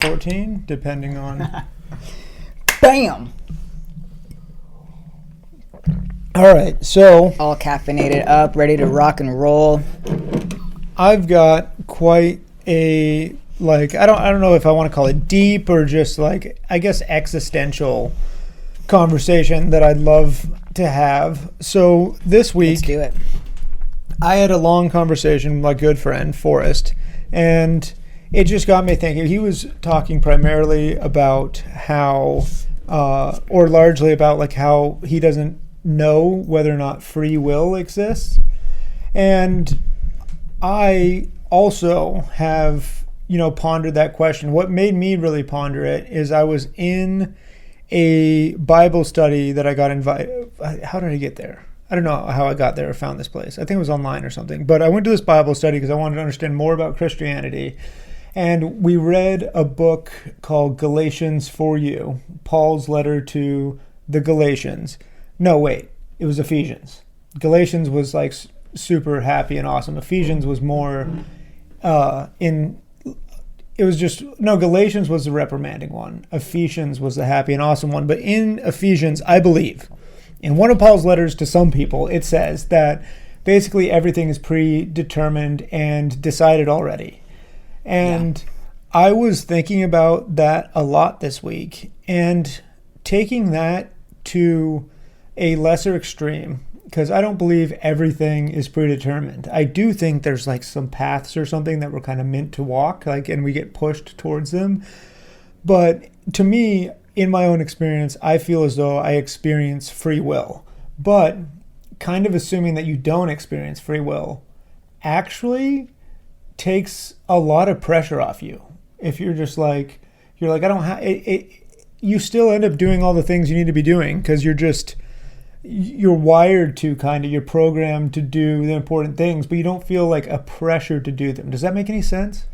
14, depending on... Bam! All right, so... All caffeinated up, ready to rock and roll. I've got quite a, like, I don't know if I want to call it deep or just, like, I guess existential conversation that I'd love to have. So this week... Let's do it. I had a long conversation with my good friend, Forrest, and it just got me thinking. He was talking primarily about how, or largely about, like, how he doesn't know whether or not free will exists. And I also have, pondered that question. What made me really ponder it is I was in a Bible study that I got invited. How did I get there? I don't know how I got there or found this place. I think it was online or something. But I went to this Bible study because I wanted to understand more about Christianity. And we read a book called Galatians for You, Paul's letter to the Galatians. No, wait, it was Ephesians. Galatians was like super happy and awesome. Ephesians was more Galatians was the reprimanding one. Ephesians was the happy and awesome one. But in Ephesians, I believe, in one of Paul's letters to some people, it says that basically everything is predetermined and decided already. And I was thinking about that a lot this week and taking that to a lesser extreme, because I don't believe everything is predetermined. I do think there's like some paths or something that we're kind of meant to walk, like, and we get pushed towards them. But to me, in my own experience, I feel as though I experience free will. But kind of assuming that you don't experience free will actually takes a lot of pressure off you. If you're just like, I don't have it, you still end up doing all the things you need to be doing because you're wired to you're programmed to do the important things, but you don't feel like a pressure to do them. Does that make any sense?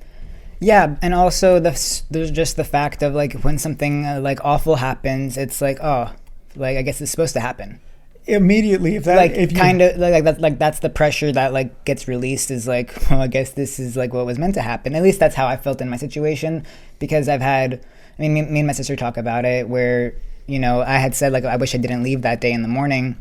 Yeah, and also there's just the fact of like when something like awful happens, it's like, oh, like I guess it's supposed to happen immediately. That's the pressure that like gets released is like, well, I guess this is like what was meant to happen. At least that's how I felt in my situation, because I've had, me and my sister talk about it where, I had said like I wish I didn't leave that day in the morning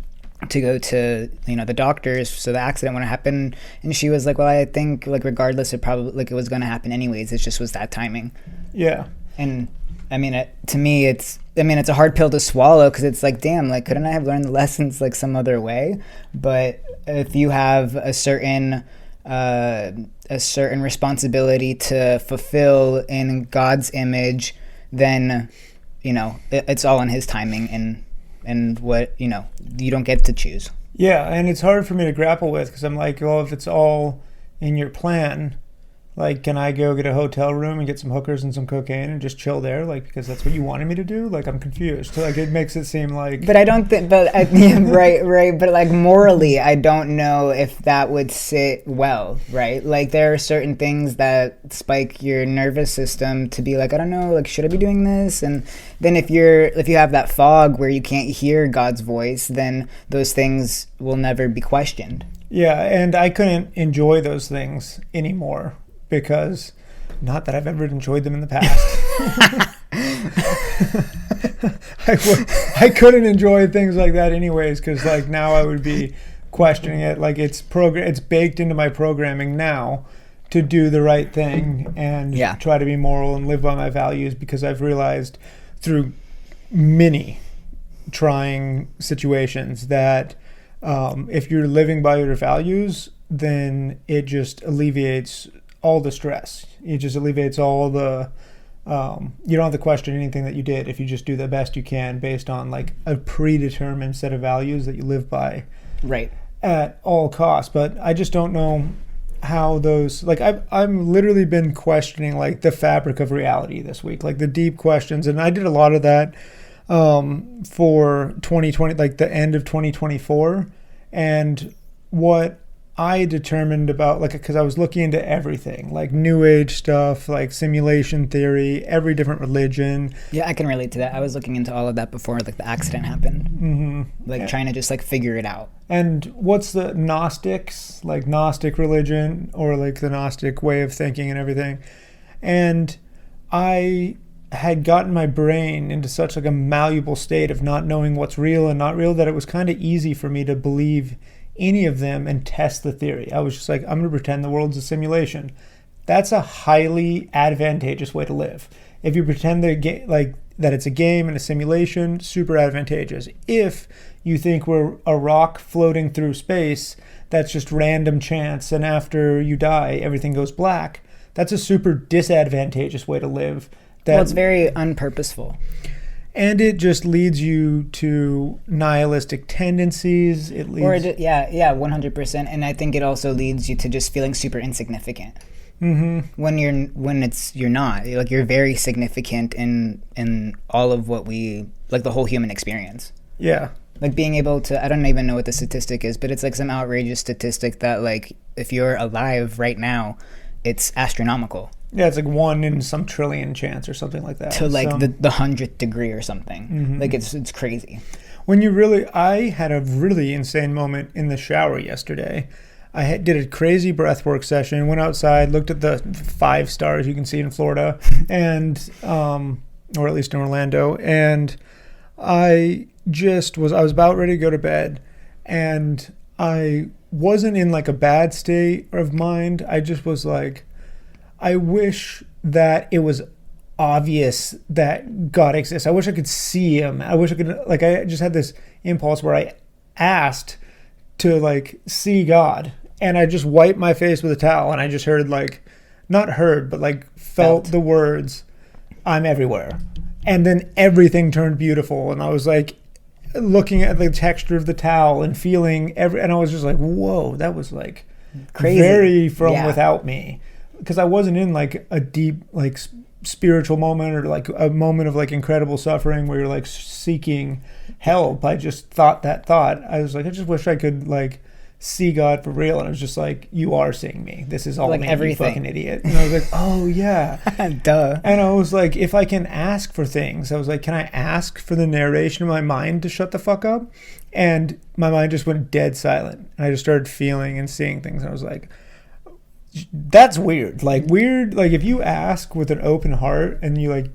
to go to the doctors so the accident wouldn't happen, and she was like, well, I think like regardless it probably like it was going to happen anyways, it just was that timing. Yeah. And to me it's a hard pill to swallow, because it's like, damn, like couldn't I have learned the lessons like some other way? But if you have a certain responsibility to fulfill in God's image, then it's all in his timing, and what, you don't get to choose. Yeah, and it's hard for me to grapple with, because I'm like, well, if it's all in your plan, like, can I go get a hotel room and get some hookers and some cocaine and just chill there, like, because that's what you wanted me to do? Like, I'm confused. So, like, it makes it seem like... But I don't think... Right. But, like, morally, I don't know if that would sit well, right? Like, there are certain things that spike your nervous system to be like, I don't know, like, should I be doing this? And then if you have that fog where you can't hear God's voice, then those things will never be questioned. Yeah, and I couldn't enjoy those things anymore. Because, not that I've ever enjoyed them in the past. I couldn't enjoy things like that anyways, because like now I would be questioning it. Like it's baked into my programming now to do the right thing and try to be moral and live by my values, because I've realized through many trying situations that if you're living by your values, then it just alleviates all the stress. It just alleviates all the you don't have to question anything that you did if you just do the best you can based on like a predetermined set of values that you live by, right, at all costs. But I just don't know how those, like, I've literally been questioning like the fabric of reality this week, like the deep questions, and I did a lot of that for 2020, like the end of 2024. And what I determined about, like, because I was looking into everything, like new age stuff, like simulation theory, every different religion. Yeah, I can relate to that. I was looking into all of that before like the accident happened. Mm-hmm. Like trying to just like figure it out. And what's the Gnostics, like Gnostic religion, or like the Gnostic way of thinking and everything. And I had gotten my brain into such like a malleable state of not knowing what's real and not real that it was kind of easy for me to believe any of them and test the theory. I was just like, I'm going to pretend the world's a simulation. That's a highly advantageous way to live. If you pretend that it's a game and a simulation, super advantageous. If you think we're a rock floating through space, that's just random chance, and after you die, everything goes black, that's a super disadvantageous way to live. Well, it's very unpurposeful. And it just leads you to nihilistic tendencies. It leads, 100%. And I think it also leads you to just feeling super insignificant. Mm-hmm. When you're not, like, you're very significant in all of what we, like, the whole human experience. Yeah. Like, being able to, I don't even know what the statistic is, but it's like some outrageous statistic that, like, if you're alive right now, it's astronomical. Yeah, it's like 1 in some trillion chance or something like that. To like the 100th degree or something. Mm-hmm. Like, it's crazy. I had a really insane moment in the shower yesterday. I did a crazy breathwork session, went outside, looked at the 5 stars you can see in Florida, and or at least in Orlando, and I was about ready to go to bed, and I wasn't in like a bad state of mind. I just was like, I wish that it was obvious that God exists. I wish I could see him. I wish I could, like, I just had this impulse where I asked to like see God, and I just wiped my face with a towel, and I just heard but felt the words, I'm everywhere. And then everything turned beautiful, and I was like looking at the texture of the towel and feeling and I was just like, whoa, that was like crazy. Very from without me. Because I wasn't in like a deep like spiritual moment or like a moment of like incredible suffering where you're like seeking help. I just thought that thought. I was like, I just wish I could like see God for real. And I was just like, you are seeing me. This is all like me, everything. You fucking idiot. And I was like, oh yeah. Duh. And I was like, if I can ask for things, I was like, can I ask for the narration of my mind to shut the fuck up? And my mind just went dead silent. And I just started feeling and seeing things. And I was like, that's weird. Like if you ask with an open heart and you like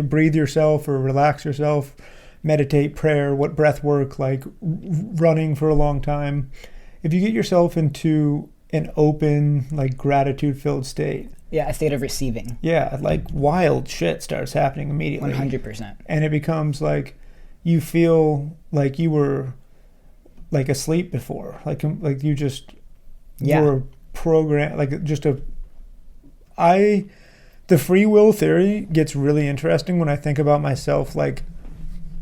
breathe yourself or relax yourself, meditate, prayer, what breath work, like running for a long time, if you get yourself into an open, like gratitude filled state, a state of receiving, like wild shit starts happening immediately. 100%. And it becomes like you feel like you were like asleep before, like you just were program, like just the free will theory gets really interesting when I think about myself like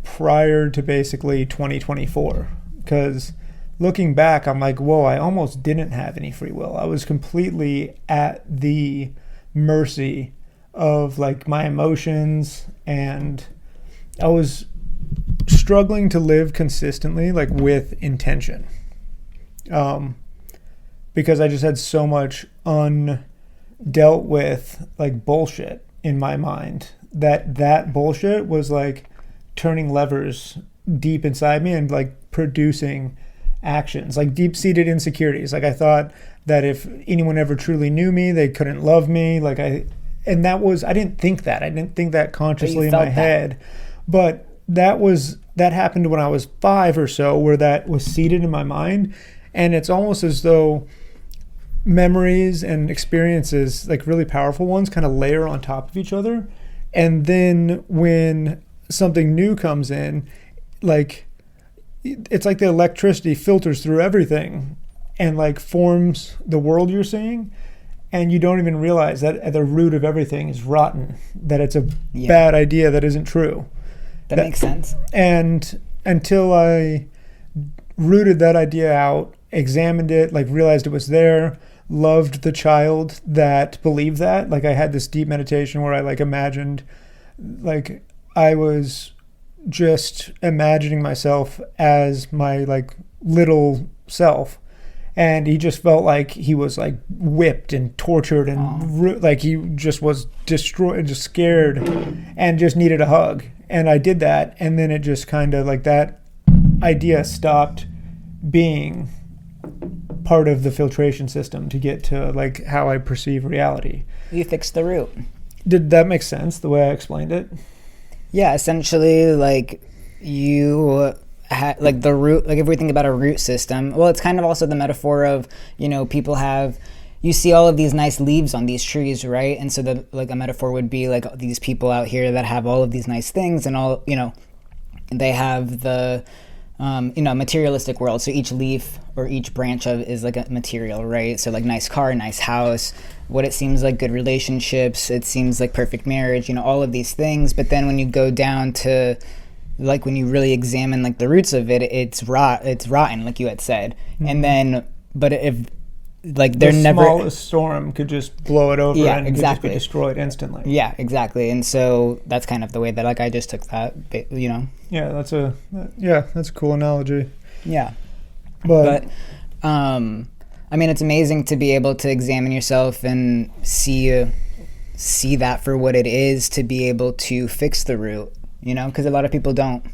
prior to basically 2024, because looking back I'm like, whoa, I almost didn't have any free will. I was completely at the mercy of like my emotions, and I was struggling to live consistently like with intention. Because I just had so much undealt with like bullshit in my mind that bullshit was like turning levers deep inside me and like producing actions, like deep-seated insecurities. Like I thought that if anyone ever truly knew me, they couldn't love me. I didn't think that consciously in my head, but that happened when I was 5 or so, where that was seated in my mind. And it's almost as though memories and experiences, like really powerful ones, kind of layer on top of each other. And then when something new comes in, like it's like the electricity filters through everything and like forms the world you're seeing. And you don't even realize that at the root of everything is rotten, that it's a bad idea that isn't true. That makes sense. And until I rooted that idea out, examined it, like realized it was there, loved the child that believed that. Like I had this deep meditation where I like imagined, like I was just imagining myself as my like little self, and he just felt like he was like whipped and tortured and like he just was destroyed and just scared and just needed a hug. And I did that, and then it just kind of like that idea stopped being part of the filtration system to get to like how I perceive reality. You fixed the root. Did that make sense the way I explained it? Yeah, essentially, like you like the root, like if we think about a root system, well, it's kind of also the metaphor of, people have, you see all of these nice leaves on these trees, right? And so the like a metaphor would be like these people out here that have all of these nice things and all, they have the materialistic world. So each leaf or each branch of is like a material, right? So like nice car, nice house, what it seems like good relationships, it seems like perfect marriage, all of these things. But then when you go down to like when you really examine like the roots of it, it's rotten, like you had said. Mm-hmm. And then, but if like they're never, the smallest storm could just blow it over, and exactly. Could just be destroyed instantly. Yeah, exactly. And so that's kind of the way that like I just took that, Yeah, that's a cool analogy. Yeah, but I mean, it's amazing to be able to examine yourself and see that for what it is, to be able to fix the root, because a lot of people don't.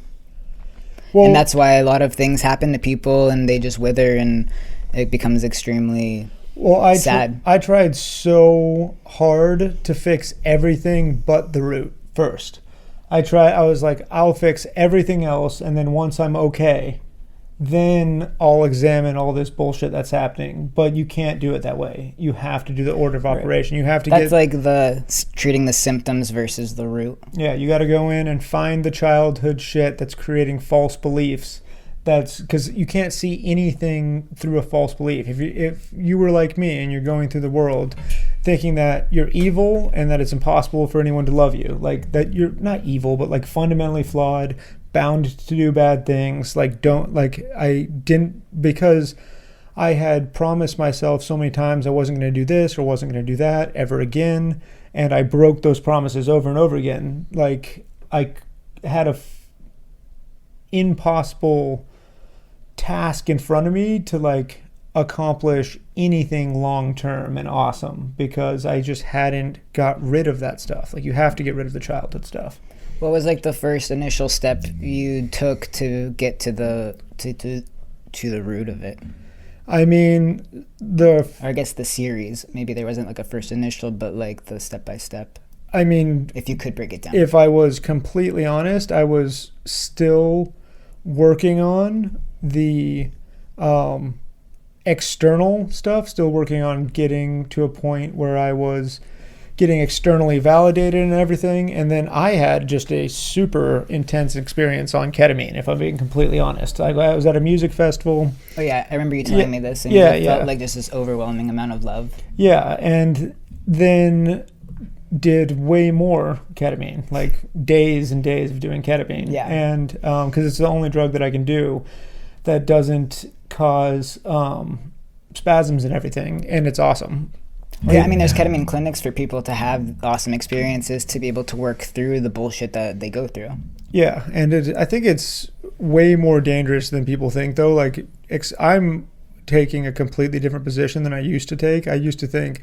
Well, and that's why a lot of things happen to people and they just wither and it becomes extremely sad. I tried so hard to fix everything but the root first. I was like, I'll fix everything else, and then once I'm okay, then I'll examine all this bullshit that's happening. But you can't do it that way. You have to do the order of operation. You have to That's like treating the symptoms versus the root. Yeah, you got to go in and find the childhood shit that's creating false beliefs. That's because you can't see anything through a false belief. If you were like me and you're going through the world thinking that you're evil and that it's impossible for anyone to love you, like that you're not evil, but like fundamentally flawed, bound to do bad things, because I had promised myself so many times I wasn't going to do this or wasn't going to do that ever again, and I broke those promises over and over again. Like I had a impossible task in front of me to like accomplish anything long term and awesome, because I just hadn't got rid of that stuff. Like you have to get rid of the childhood stuff. What was like the first initial step you took to get to the root of it? I mean, or I guess the series. Maybe there wasn't like a first initial, but like the step by step. I mean, if you could break it down. If I was completely honest, I was still working on the external stuff, still working on getting to a point where I was getting externally validated and everything. And then I had just a super intense experience on ketamine, if I'm being completely honest. I was at a music festival. Oh yeah, I remember you telling me this, and you felt like just this overwhelming amount of love. Yeah, and then did way more ketamine, like days and days of doing ketamine. Yeah. And because it's the only drug that I can do that doesn't cause spasms and everything, and it's awesome. Yeah, I mean, there's ketamine clinics for people to have awesome experiences, to be able to work through the bullshit that they go through. Yeah, and I think it's way more dangerous than people think, though. Like, I'm taking a completely different position than I used to take. I used to think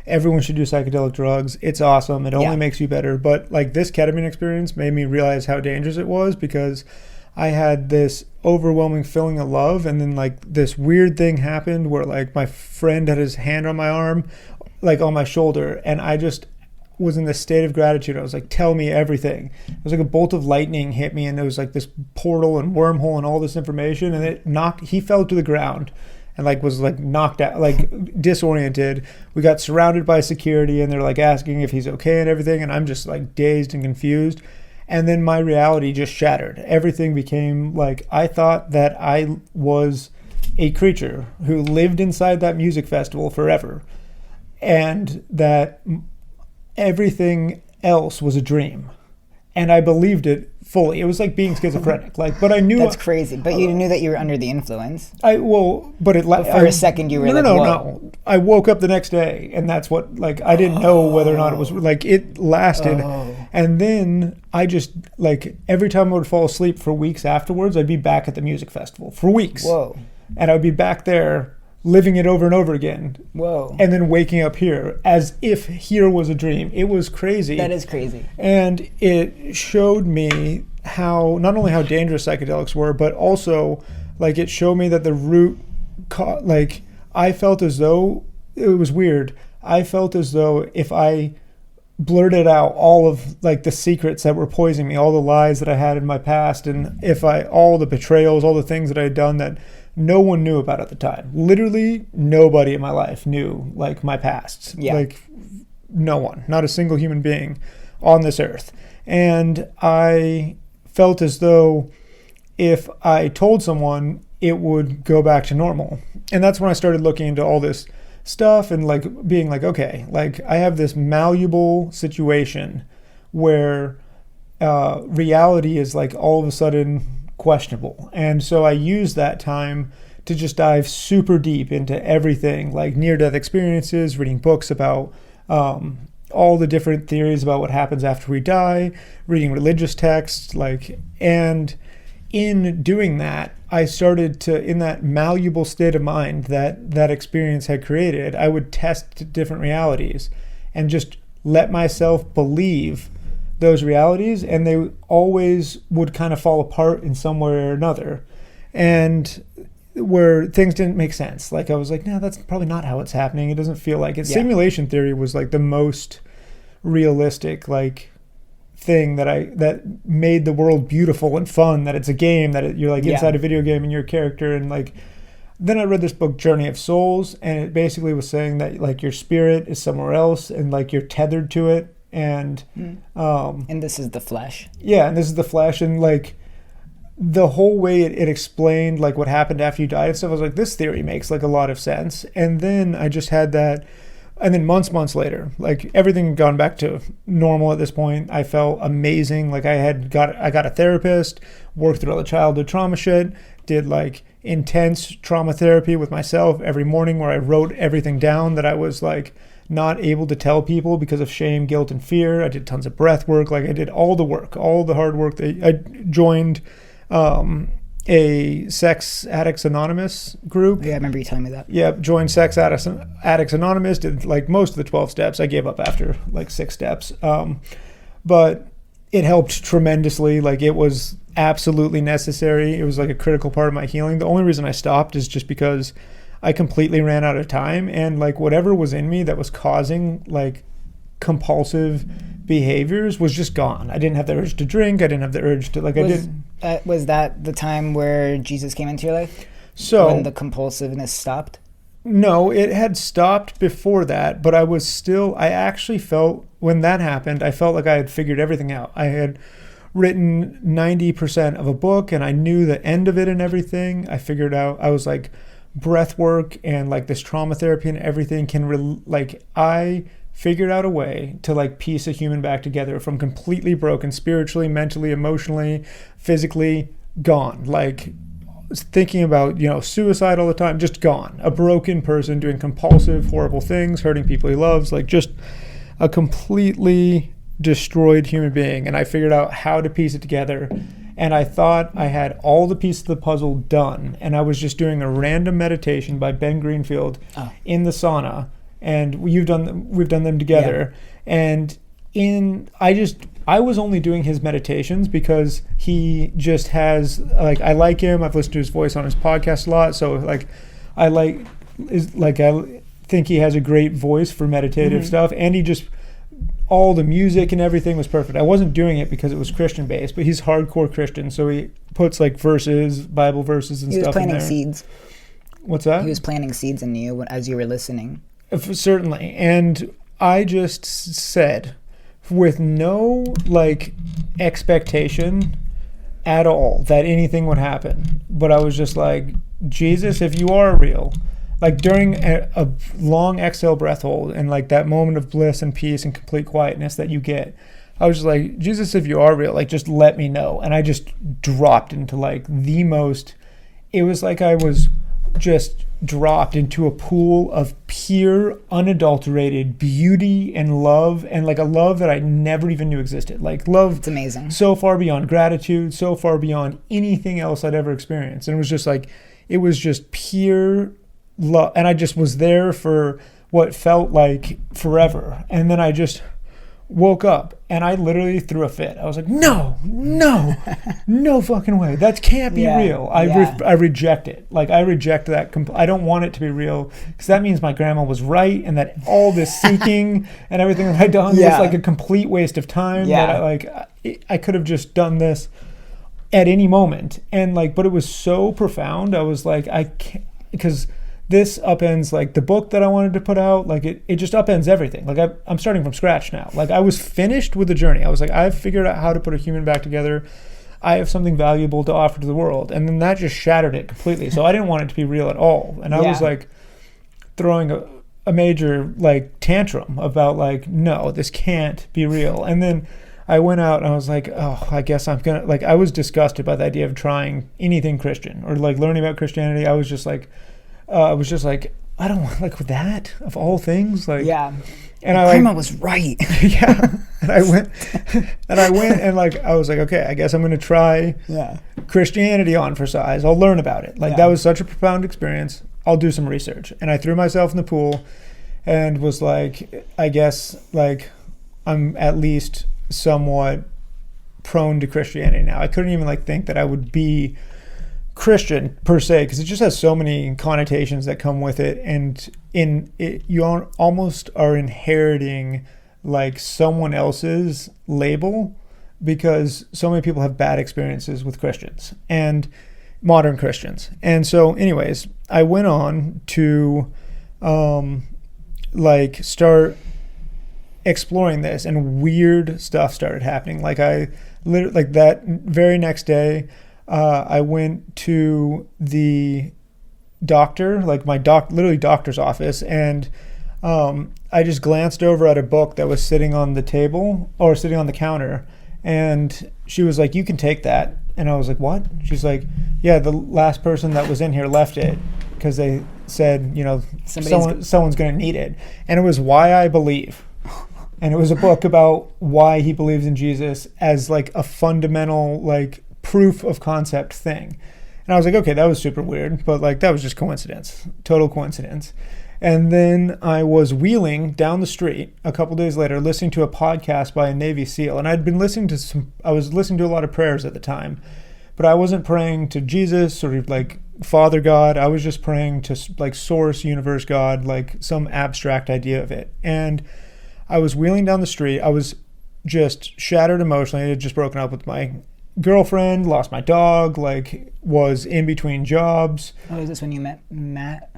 everyone should do psychedelic drugs. It's awesome. It only makes you better. But, like, this ketamine experience made me realize how dangerous it was, because I had this overwhelming feeling of love, and then, like, this weird thing happened where, like, my friend had his hand on my arm, like on my shoulder, and I just was in this state of gratitude. I was like, tell me everything. It was like a bolt of lightning hit me, and there was like this portal and wormhole and all this information, and he fell to the ground and like was like knocked out, like disoriented. We got surrounded by security, and they're like asking if he's okay and everything, and I'm just like dazed and confused. And then my reality just shattered. Everything became like, I thought that I was a creature who lived inside that music festival forever, and that everything else was a dream, and I believed it fully. It was like being schizophrenic, like, but I knew that's crazy. But you knew that you were under the influence. But for a second you were no. I woke up the next day, and that's what, like, I didn't know whether or not it was like, it lasted, and then I just, like, every time I would fall asleep for weeks afterwards, I'd be back at the music festival for weeks. Whoa! And I'd be back there, living it over and over again. Whoa. And then waking up here as if here was a dream. It was crazy. That is crazy. And it showed me how, not only how dangerous psychedelics were, but also, like, it showed me that the root, like, I felt as though, it was weird. I felt as though if I blurted out all of like the secrets that were poisoning me, all the lies that I had in my past, and all the betrayals, all the things that I had done that no one knew about at the time. Literally nobody in my life knew like my past. Yeah. Like no one, not a single human being on this earth. And I felt as though if I told someone, it would go back to normal. And that's when I started looking into all this stuff and like being like, okay, like I have this malleable situation where reality is like all of a sudden questionable. And so I used that time to just dive super deep into everything, like near-death experiences, reading books about all the different theories about what happens after we die, reading religious texts, and in doing that, I started to, in that malleable state of mind that experience had created, I would test different realities and just let myself believe those realities, and they always would kind of fall apart in some way or another. And where things didn't make sense. Like I was like, no, that's probably not how it's happening. It doesn't feel like it. Yeah. Simulation theory was like the most realistic like thing that made the world beautiful and fun, that it's a game, that you're like inside a video game and you're a character. And like then I read this book Journey of Souls, and it basically was saying that like your spirit is somewhere else and like you're tethered to it, and this is the flesh. Yeah, and this is the flesh, and like the whole way it explained like what happened after you died and stuff, I was like, this theory makes like a lot of sense. And then I just had that, and then months later, like everything had gone back to normal at this point. I felt amazing. Like I got a therapist, worked through all the childhood trauma shit, did like intense trauma therapy with myself every morning where I wrote everything down that I was like not able to tell people because of shame, guilt, and fear. I did tons of breath work. Like I did all the work, all the hard work. I joined a Sex Addicts Anonymous group. Yeah, I remember you telling me that. Yeah, joined Sex Addicts Anonymous, did like most of the 12 steps. I gave up after like 6 steps. But it helped tremendously. Like it was absolutely necessary. It was like a critical part of my healing. The only reason I stopped is just because I completely ran out of time, and like whatever was in me that was causing like compulsive behaviors was just gone. I didn't have the urge to drink. I didn't have the urge to was that the time where Jesus came into your life? So when the compulsiveness stopped? No, it had stopped before that, but I actually felt when that happened, I felt like I had figured everything out. I had written 90% of a book and I knew the end of it and everything. I figured out, I was like, breath work and like this trauma therapy and everything I figured out a way to like piece a human back together from completely broken spiritually, mentally, emotionally, physically, gone. Like thinking about, suicide all the time, just gone. A broken person doing compulsive, horrible things, hurting people he loves, like just a completely destroyed human being. And I figured out how to piece it together. And I thought I had all the pieces of the puzzle done. And I was just doing a random meditation by Ben Greenfield in the sauna. And we've done them together. Yeah. And I was only doing his meditations because he just has like, I like him. I've listened to his voice on his podcast a lot. So like, I think he has a great voice for meditative stuff. And he just, all the music and everything was perfect. I wasn't doing it because it was Christian based, but he's hardcore Christian. So he puts like verses, Bible verses and stuff in there. He was planting seeds. What's that? He was planting seeds in you as you were listening. Certainly. And I just said, with no like expectation at all that anything would happen, but I was just like, Jesus, if you are real, like during a long exhale breath hold and like that moment of bliss and peace and complete quietness that you get, I was just like, Jesus, if you are real, like just let me know. And I just dropped into like it was like I was just dropped into a pool of pure, unadulterated beauty and love, and like a love that I never even knew existed. Like love, it's amazing. So far beyond gratitude, so far beyond anything else I'd ever experienced. And it was just pure love, and I just was there for what felt like forever. And then I just woke up and I literally threw a fit. I was like, no fucking way. That can't be real. I reject it. Like, I reject that. I don't want it to be real, because that means my grandma was right, and that all this seeking and everything that I done was like a complete waste of time. That I could have just done this at any moment. And like, but it was so profound. I was like, I can't, because this upends like the book that I wanted to put out. Like it just upends everything. Like I'm starting from scratch now. Like, I was finished with the journey. I was like, I've figured out how to put a human back together. I have something valuable to offer to the world. And then that just shattered it completely. So I didn't want it to be real at all. And I was like throwing a major like tantrum about like, no, this can't be real. And then I went out and I was like, oh, I guess I'm gonna, like, I was disgusted by the idea of trying anything Christian or like learning about Christianity. I was just like, I don't want, like, that of all things, like, and I Grandma was right. And I went and like, I was like, okay, I guess I'm gonna try Christianity on for size. I'll learn about it. Like, that was such a profound experience. I'll do some research. And I threw myself in the pool and was like, I guess like I'm at least somewhat prone to Christianity now. I couldn't even like think that I would be Christian per se, because it just has so many connotations that come with it, and in it you almost are inheriting like someone else's label, because so many people have bad experiences with Christians and modern Christians. And so anyways, I went on to like start exploring this, and weird stuff started happening. Like, I literally, like, that very next day, I went to the doctor, like my literally doctor's office, and I just glanced over at a book that was sitting on the table or sitting on the counter, and she was like, you can take that. And I was like, what? She's like, yeah, the last person that was in here left it because they said, you know, someone's going to need it. And it was Why I Believe. And it was a book about why he believes in Jesus as like a fundamental, like, proof of concept thing. And I was like, okay, that was super weird, but like, that was just coincidence, total coincidence. And then I was wheeling down the street a couple days later, listening to a podcast by a Navy SEAL. And I was listening to a lot of prayers at the time, but I wasn't praying to Jesus or like Father God. I was just praying to like source, universe, God, like some abstract idea of it. And I was wheeling down the street. I was just shattered emotionally. I had just broken up with my girlfriend, lost my dog, like was in between jobs. Oh, is this when you met Matt?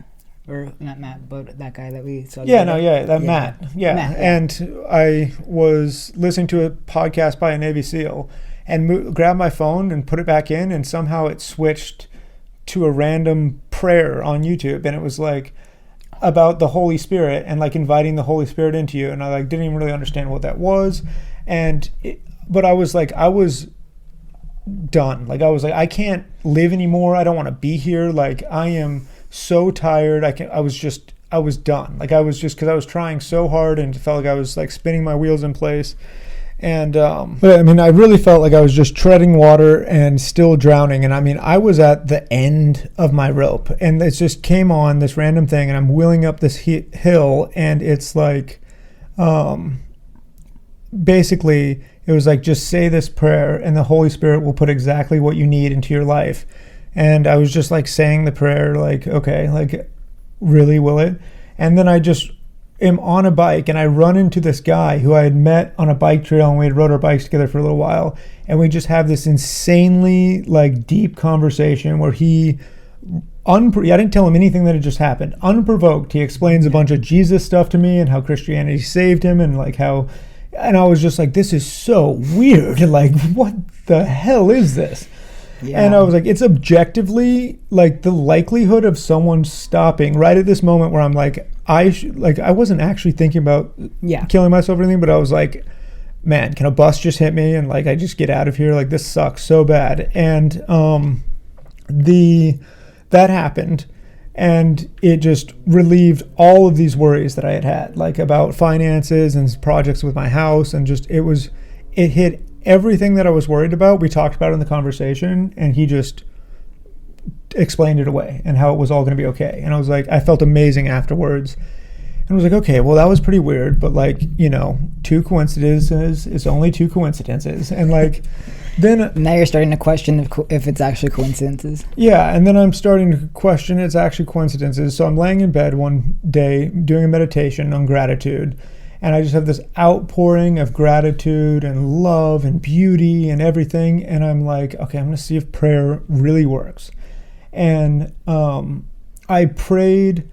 Or not Matt, but that guy that we saw? Matt. Yeah. And I was listening to a podcast by a Navy SEAL and grabbed my phone and put it back in, and somehow it switched to a random prayer on YouTube, and it was like about the Holy Spirit and like inviting the Holy Spirit into you. And I like didn't even really understand what that was. But I was done. Like, I was like, I can't live anymore. I don't want to be here. Like, I am so tired. I was done. Like, I was just, because I was trying so hard and it felt like I was like spinning my wheels in place. And but I mean, I really felt like I was just treading water and still drowning. And I mean, I was at the end of my rope, and it just came on this random thing, and I'm wheeling up this hill, and it's like, basically it was like, just say this prayer and the Holy Spirit will put exactly what you need into your life. And I was just like saying the prayer, like, okay, like, really, will it? And then I just am on a bike, and I run into this guy who I had met on a bike trail, and we had rode our bikes together for a little while, and we just have this insanely like deep conversation where I didn't tell him anything that had just happened. Unprovoked, he explains a bunch of Jesus stuff to me and how Christianity saved him, and like how, and I was just like, this is so weird. Like, what the hell is this? Yeah. And I was like, it's objectively like the likelihood of someone stopping right at this moment where I'm like, I wasn't actually thinking about killing myself or anything, but I was like, man, can a bus just hit me and like I just get out of here? Like, this sucks so bad. And that happened, and it just relieved all of these worries that I had like about finances and projects with my house, and just it hit everything that I was worried about. We talked about it in the conversation, and he just explained it away and how it was all going to be okay. And I was like, I felt amazing afterwards. And I was like, okay, well, that was pretty weird, but like, two coincidences is only two coincidences. And like, then now you're starting to question if it's actually coincidences. Yeah, and then I'm starting to question it's actually coincidences. So I'm laying in bed one day doing a meditation on gratitude, and I just have this outpouring of gratitude and love and beauty and everything. And I'm like, okay, I'm going to see if prayer really works. And I prayed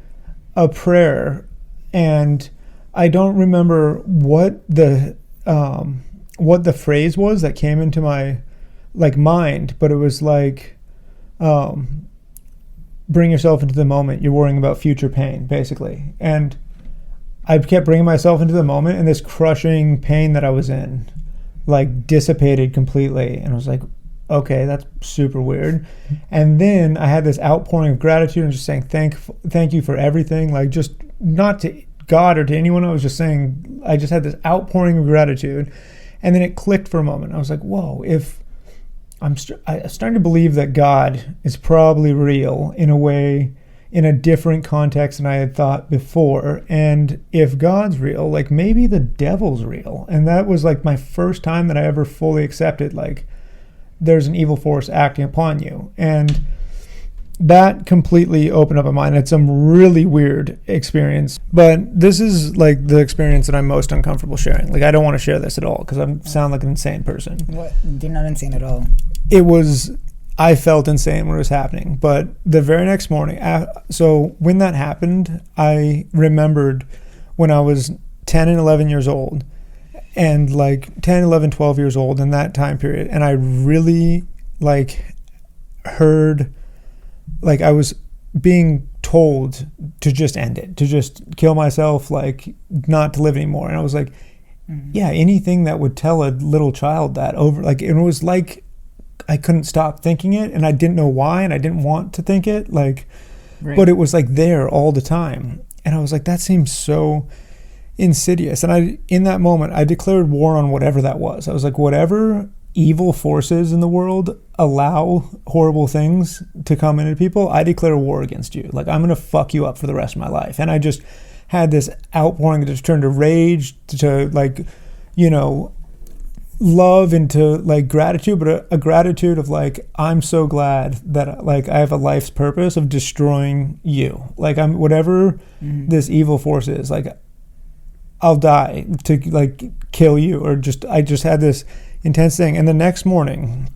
a prayer, and I don't remember what the phrase was that came into my mind, but it was like, bring yourself into the moment. You're worrying about future pain, basically. And I kept bringing myself into the moment, and this crushing pain that I was in, like, dissipated completely. And I was like, okay, that's super weird. And then I had this outpouring of gratitude and just saying, thank you for everything. Like, just not to God or to anyone. I was just saying, I just had this outpouring of gratitude. And then it clicked for a moment. I was like, whoa, if I'm starting to believe that God is probably real in a way, in a different context than I had thought before. And if God's real, like, maybe the devil's real. And that was like my first time that I ever fully accepted, like, there's an evil force acting upon you. And that completely opened up my mind. It's some really weird experience, but this is like the experience that I'm most uncomfortable sharing. Like, I don't want to share this at all because I sound like an insane person. What? You're not insane at all. I felt insane when it was happening, but the very next morning, so when that happened, I remembered when I was 10 and 11 years old, and like 10, 11, 12 years old in that time period. And I really heard, I was being told to just end it, to just kill myself, like not to live anymore. And I was like, yeah, anything that would tell a little child that over, like, it was like, I couldn't stop thinking it, and I didn't know why, and I didn't want to think it, right. But it was like there all the time. And I was like, that seems so insidious. And in that moment, I declared war on whatever that was. I was like, whatever evil forces in the world allow horrible things to come into people, I declare war against you. Like, I'm going to fuck you up for the rest of my life. And I just had this outpouring that just turned to rage, to love, into like gratitude, but a gratitude of like, I'm so glad that like I have a life's purpose of destroying you. Like, I'm whatever this evil force is, like, I'll die to like kill you, or I just had this intense thing. And the next morning,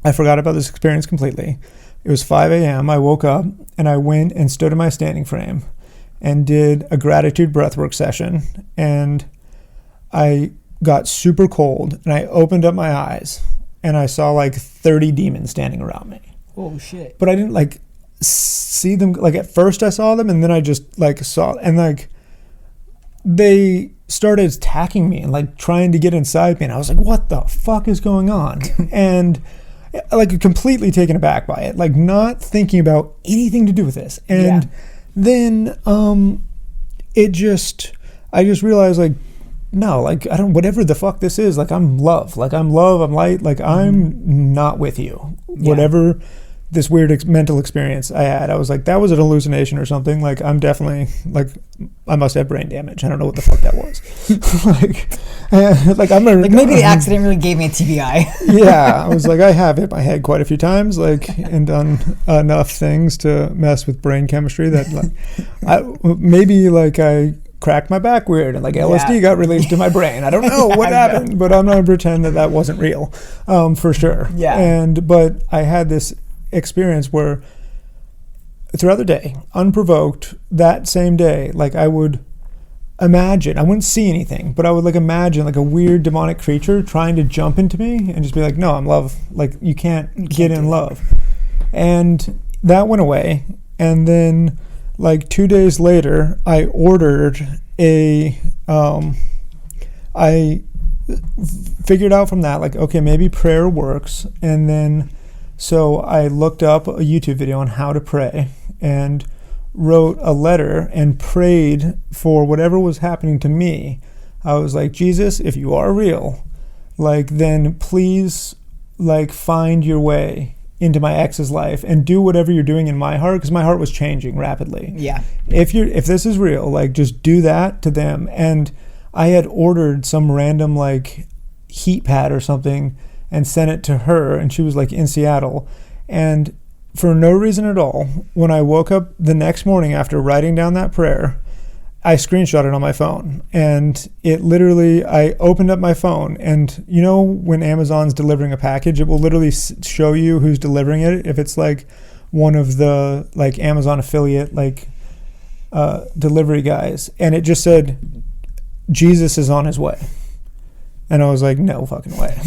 I forgot about this experience completely. It was 5 a.m. I woke up and I went and stood in my standing frame and did a gratitude breathwork session. And I got super cold, and I opened up my eyes and I saw like 30 demons standing around me. Oh shit. But I didn't like see them. Like, at first I saw them, and then I just like saw, and like they started attacking me and like trying to get inside me. And I was like, what the fuck is going on? And like completely taken aback by it, like not thinking about anything to do with this. And then I just realized, like, no, like, I don't, whatever the fuck this is, like, I'm love, I'm light, like, I'm not with you. Whatever this weird mental experience I had, I was like, that was an hallucination or something. Like, I'm definitely, like, I must have brain damage. I don't know what the fuck that was. Maybe the accident really gave me a TBI. Yeah, I was like, I have hit my head quite a few times, like, and done enough things to mess with brain chemistry that, like, I cracked my back weird, and like LSD got released in my brain. I don't know what happened, but I'm not gonna pretend that wasn't real, for sure. Yeah. But I had this experience where throughout the day, unprovoked, that same day, like, I would imagine, I wouldn't see anything, but I would like imagine like a weird demonic creature trying to jump into me and just be like, no, I'm love. Like, you can't get in love. And that went away. And then like 2 days later, I ordered I figured out from that, like, okay, maybe prayer works. And then so I looked up a YouTube video on how to pray and wrote a letter and prayed for whatever was happening to me. I was like, Jesus, if you are real, like, then please, like, find your way into my ex's life and do whatever you're doing in my heart, because my heart was changing rapidly. Yeah. If this is real, like, just do that to them. And I had ordered some random like heat pad or something and sent it to her, and she was like in Seattle. And for no reason at all, when I woke up the next morning after writing down that prayer, I screenshot it on my phone, and it literally, I opened up my phone, and you know when Amazon's delivering a package, it will literally show you who's delivering it. If it's like one of the like Amazon affiliate like delivery guys, and it just said Jesus is on his way, and I was like, no fucking way.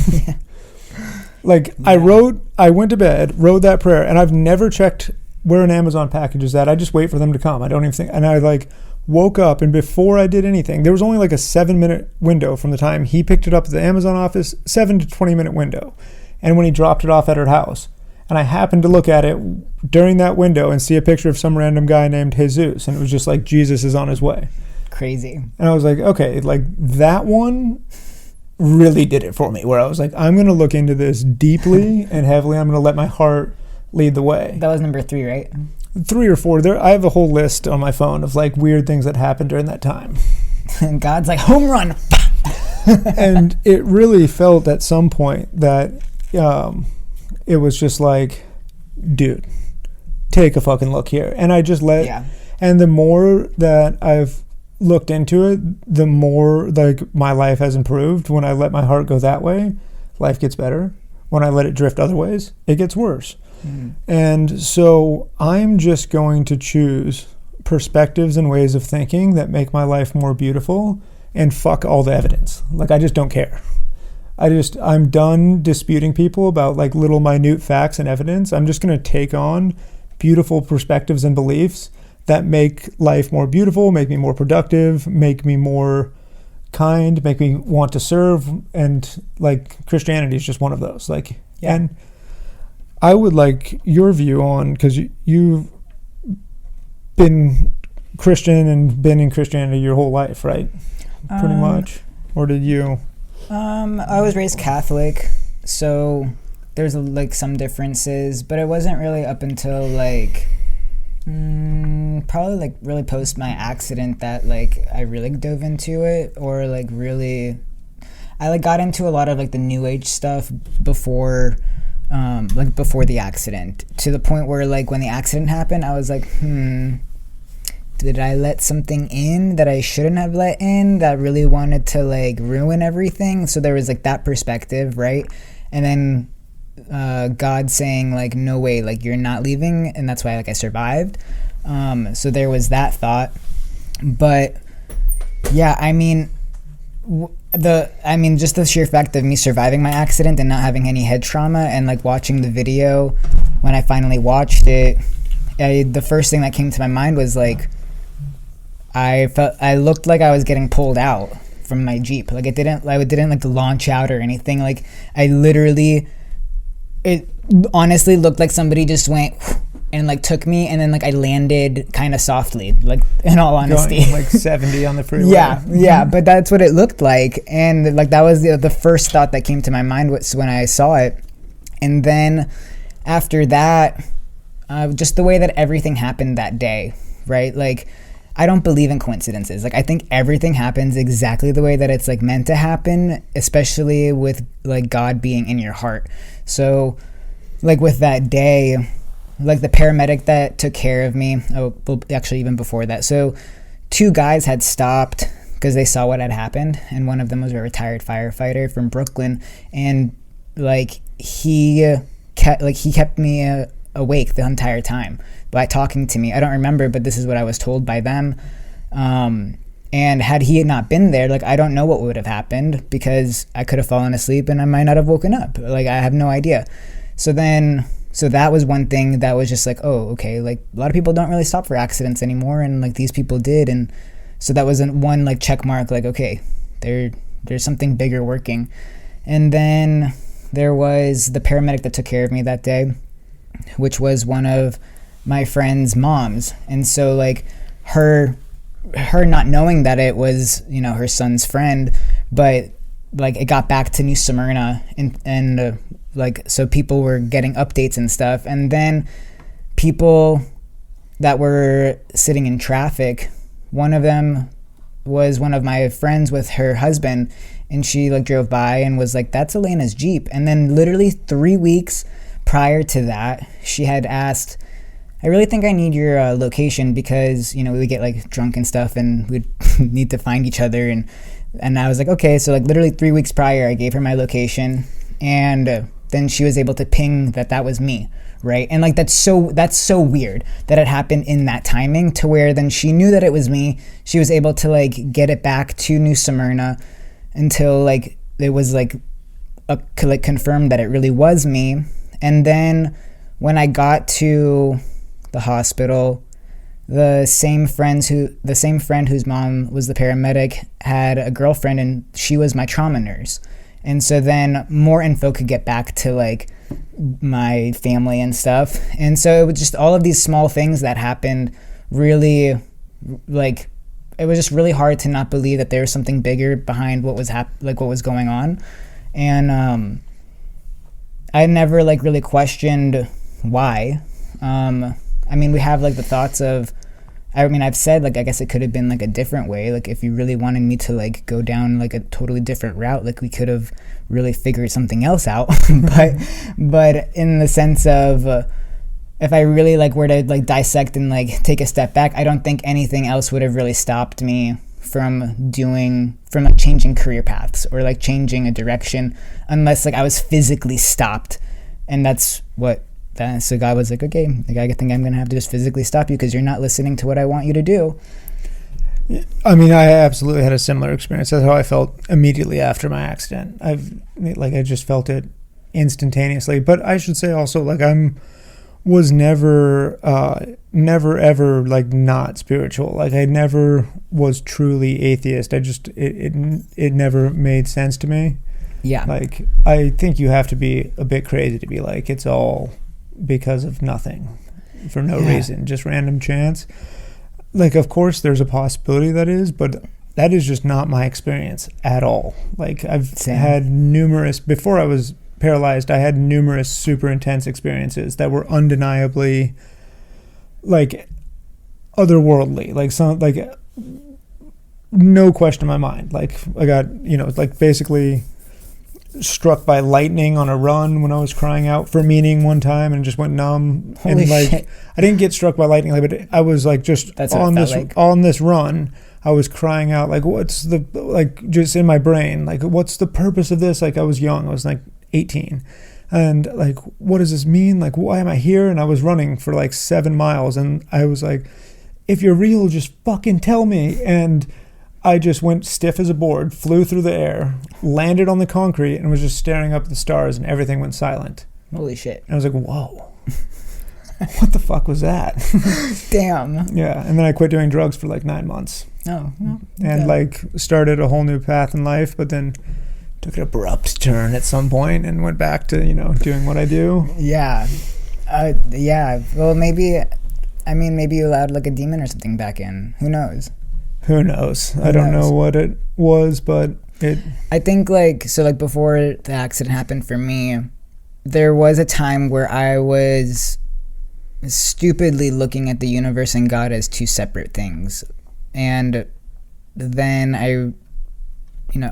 Like, yeah. I went to bed, wrote that prayer, and I've never checked where an Amazon package is at. I just wait for them to come. I don't even think, and I like woke up, and before I did anything, there was only like a 7-minute window from the time he picked it up at the Amazon office, 7 to 20-minute window, and when he dropped it off at her house. And I happened to look at it during that window and see a picture of some random guy named Jesus, and it was just like, Jesus is on his way. Crazy. And I was like, okay, like that one really did it for me, where I was like, I'm going to look into this deeply and heavily. I'm going to let my heart lead the way. That was number 3, right? 3 or 4. I have a whole list on my phone of like weird things that happened during that time. And God's like, home run. And it really felt at some point that it was just like, dude, take a fucking look here. And I just and the more that I've looked into it, the more like my life has improved. When I let my heart go that way, life gets better. When I let it drift other ways, it gets worse. And so I'm just going to choose perspectives and ways of thinking that make my life more beautiful, and fuck all the evidence. Like, I just don't care. I'm done disputing people about like little minute facts and evidence. I'm just going to take on beautiful perspectives and beliefs that make life more beautiful, make me more productive, make me more kind, make me want to serve. And like, Christianity is just one of those. Like, yeah. And I would like your view on, because you've been Christian and been in Christianity your whole life, right? Pretty much. Or did you? I was raised Catholic, so there's like some differences, but it wasn't really up until like probably like really post my accident that like I really dove into it, or like really I like got into a lot of like the new age stuff before the accident, to the point where like when the accident happened, I was like, did I let something in that I shouldn't have let in, that really wanted to like ruin everything? So there was like that perspective, right? And then God saying like, no way, like you're not leaving, and that's why like I survived. So there was that thought. But yeah, I mean, just the sheer fact of me surviving my accident and not having any head trauma, and like watching the video, when I finally watched it, the first thing that came to my mind was like, I looked like I was getting pulled out from my Jeep. Like it didn't like launch out or anything. Like it honestly looked like somebody just went and like took me, and then like I landed kind of softly, like, in all honesty. Going like 70 on the freeway. Yeah, but that's what it looked like. And like that was the first thought that came to my mind was when I saw it. And then after that, just the way that everything happened that day, right? Like, I don't believe in coincidences. Like, I think everything happens exactly the way that it's like meant to happen, especially with like God being in your heart. So like with that day, like the paramedic that took care of me, actually even before that, so 2 guys had stopped because they saw what had happened, and one of them was a retired firefighter from Brooklyn, and like he kept me awake the entire time by talking to me. I don't remember, but this is what I was told by them. And had he not been there, like, I don't know what would have happened, because I could have fallen asleep and I might not have woken up. Like, I have no idea. So that was one thing that was just like, oh, okay, like a lot of people don't really stop for accidents anymore, and like these people did. And so that was one like check mark, like, okay, there's something bigger working. And then there was the paramedic that took care of me that day, which was one of my friend's moms. And so like her not knowing that it was, you know, her son's friend, but like it got back to New Smyrna, and like, so people were getting updates and stuff. And then people that were sitting in traffic, one of them was one of my friends with her husband, and she like drove by and was like, that's Elena's Jeep. And then literally 3 weeks prior to that, she had asked, I really think I need your location, because, you know, we would get like drunk and stuff and we'd need to find each other. And I was like, okay. So like literally 3 weeks prior, I gave her my location, and then she was able to ping that was me. Right. And like, that's so weird that it happened in that timing, to where then she knew that it was me. She was able to like get it back to New Smyrna until like it was like confirmed that it really was me. And then when I got to the hospital, the same friend whose mom was the paramedic had a girlfriend, and she was my trauma nurse. And so then more info could get back to like my family and stuff. And so it was just all of these small things that happened. Really, like, it was just really hard to not believe that there was something bigger behind what was what was going on. And I never like really questioned why. I mean, we have like the thoughts of, I mean, I've said like, I guess it could have been like a different way. Like if you really wanted me to like go down like a totally different route, like we could have really figured something else out. but in the sense of, if I really like were to like dissect and like take a step back, I don't think anything else would have really stopped me from like changing career paths or like changing a direction, unless like I was physically stopped. And that's what so God was like, okay, like, I think I'm gonna have to just physically stop you because you're not listening to what I want you to do. I mean, I absolutely had a similar experience. That's how I felt immediately after my accident. I just felt it instantaneously. But I should say also, like, was never ever like not spiritual. Like I never was truly atheist. It never made sense to me. Yeah. Like I think you have to be a bit crazy to be like, it's all because of nothing, for no reason, just random chance. Like, of course there's a possibility that is, but that is just not my experience at all. Like I've had numerous, before I was paralyzed, I had numerous super intense experiences that were undeniably like otherworldly, like some, like no question in my mind. Like I got, like basically struck by lightning on a run when I was crying out for meaning one time and just went numb. Holy and like shit. I didn't get struck by lightning, like, but I was like just on this run, I was crying out like, what's the, like, just in my brain, like, what's the purpose of this? Like I was young, I was like 18, and like, what does this mean? Like, why am I here? And I was running for like 7 miles, and I was like, if you're real, just fucking tell me. And I just went stiff as a board, flew through the air, landed on the concrete, and was just staring up at the stars, and everything went silent. Holy shit. And I was like, whoa. What the fuck was that? Damn. Yeah, and then I quit doing drugs for like 9 months. Oh. Well, and like started a whole new path in life, but then took an abrupt turn at some point and went back to, doing what I do. Yeah. Yeah. Well, maybe you allowed like a demon or something back in. Who knows? Who knows? I don't know what it was, but I think like, so like before the accident happened for me, there was a time where I was stupidly looking at the universe and God as two separate things. And then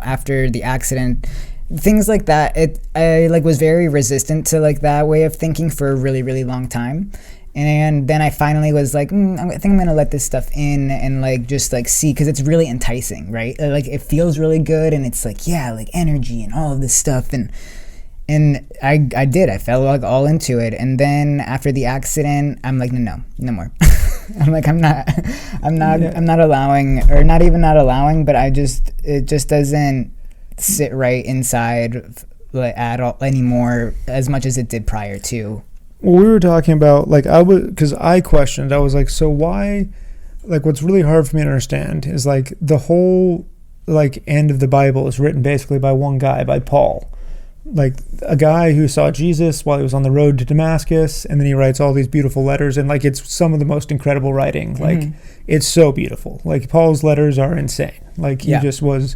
after the accident, things like that, I like was very resistant to like that way of thinking for a really, really long time. And then I finally was like, I think I'm gonna let this stuff in and like just like see, because it's really enticing, right? Like it feels really good, and it's like, yeah, like energy and all of this stuff, and I fell like all into it. And then after the accident, I'm like, no more. I'm like, I'm not allowing, or not even not allowing, but it just doesn't sit right inside like at all anymore as much as it did prior to. Well, we were talking about, like, because I questioned, I was like, so why, like, what's really hard for me to understand is, like, the whole, like, end of the Bible is written basically by one guy, by Paul. Like, a guy who saw Jesus while he was on the road to Damascus, and then he writes all these beautiful letters, and, like, it's some of the most incredible writing. Like, it's so beautiful. Like, Paul's letters are insane. Like, he just was...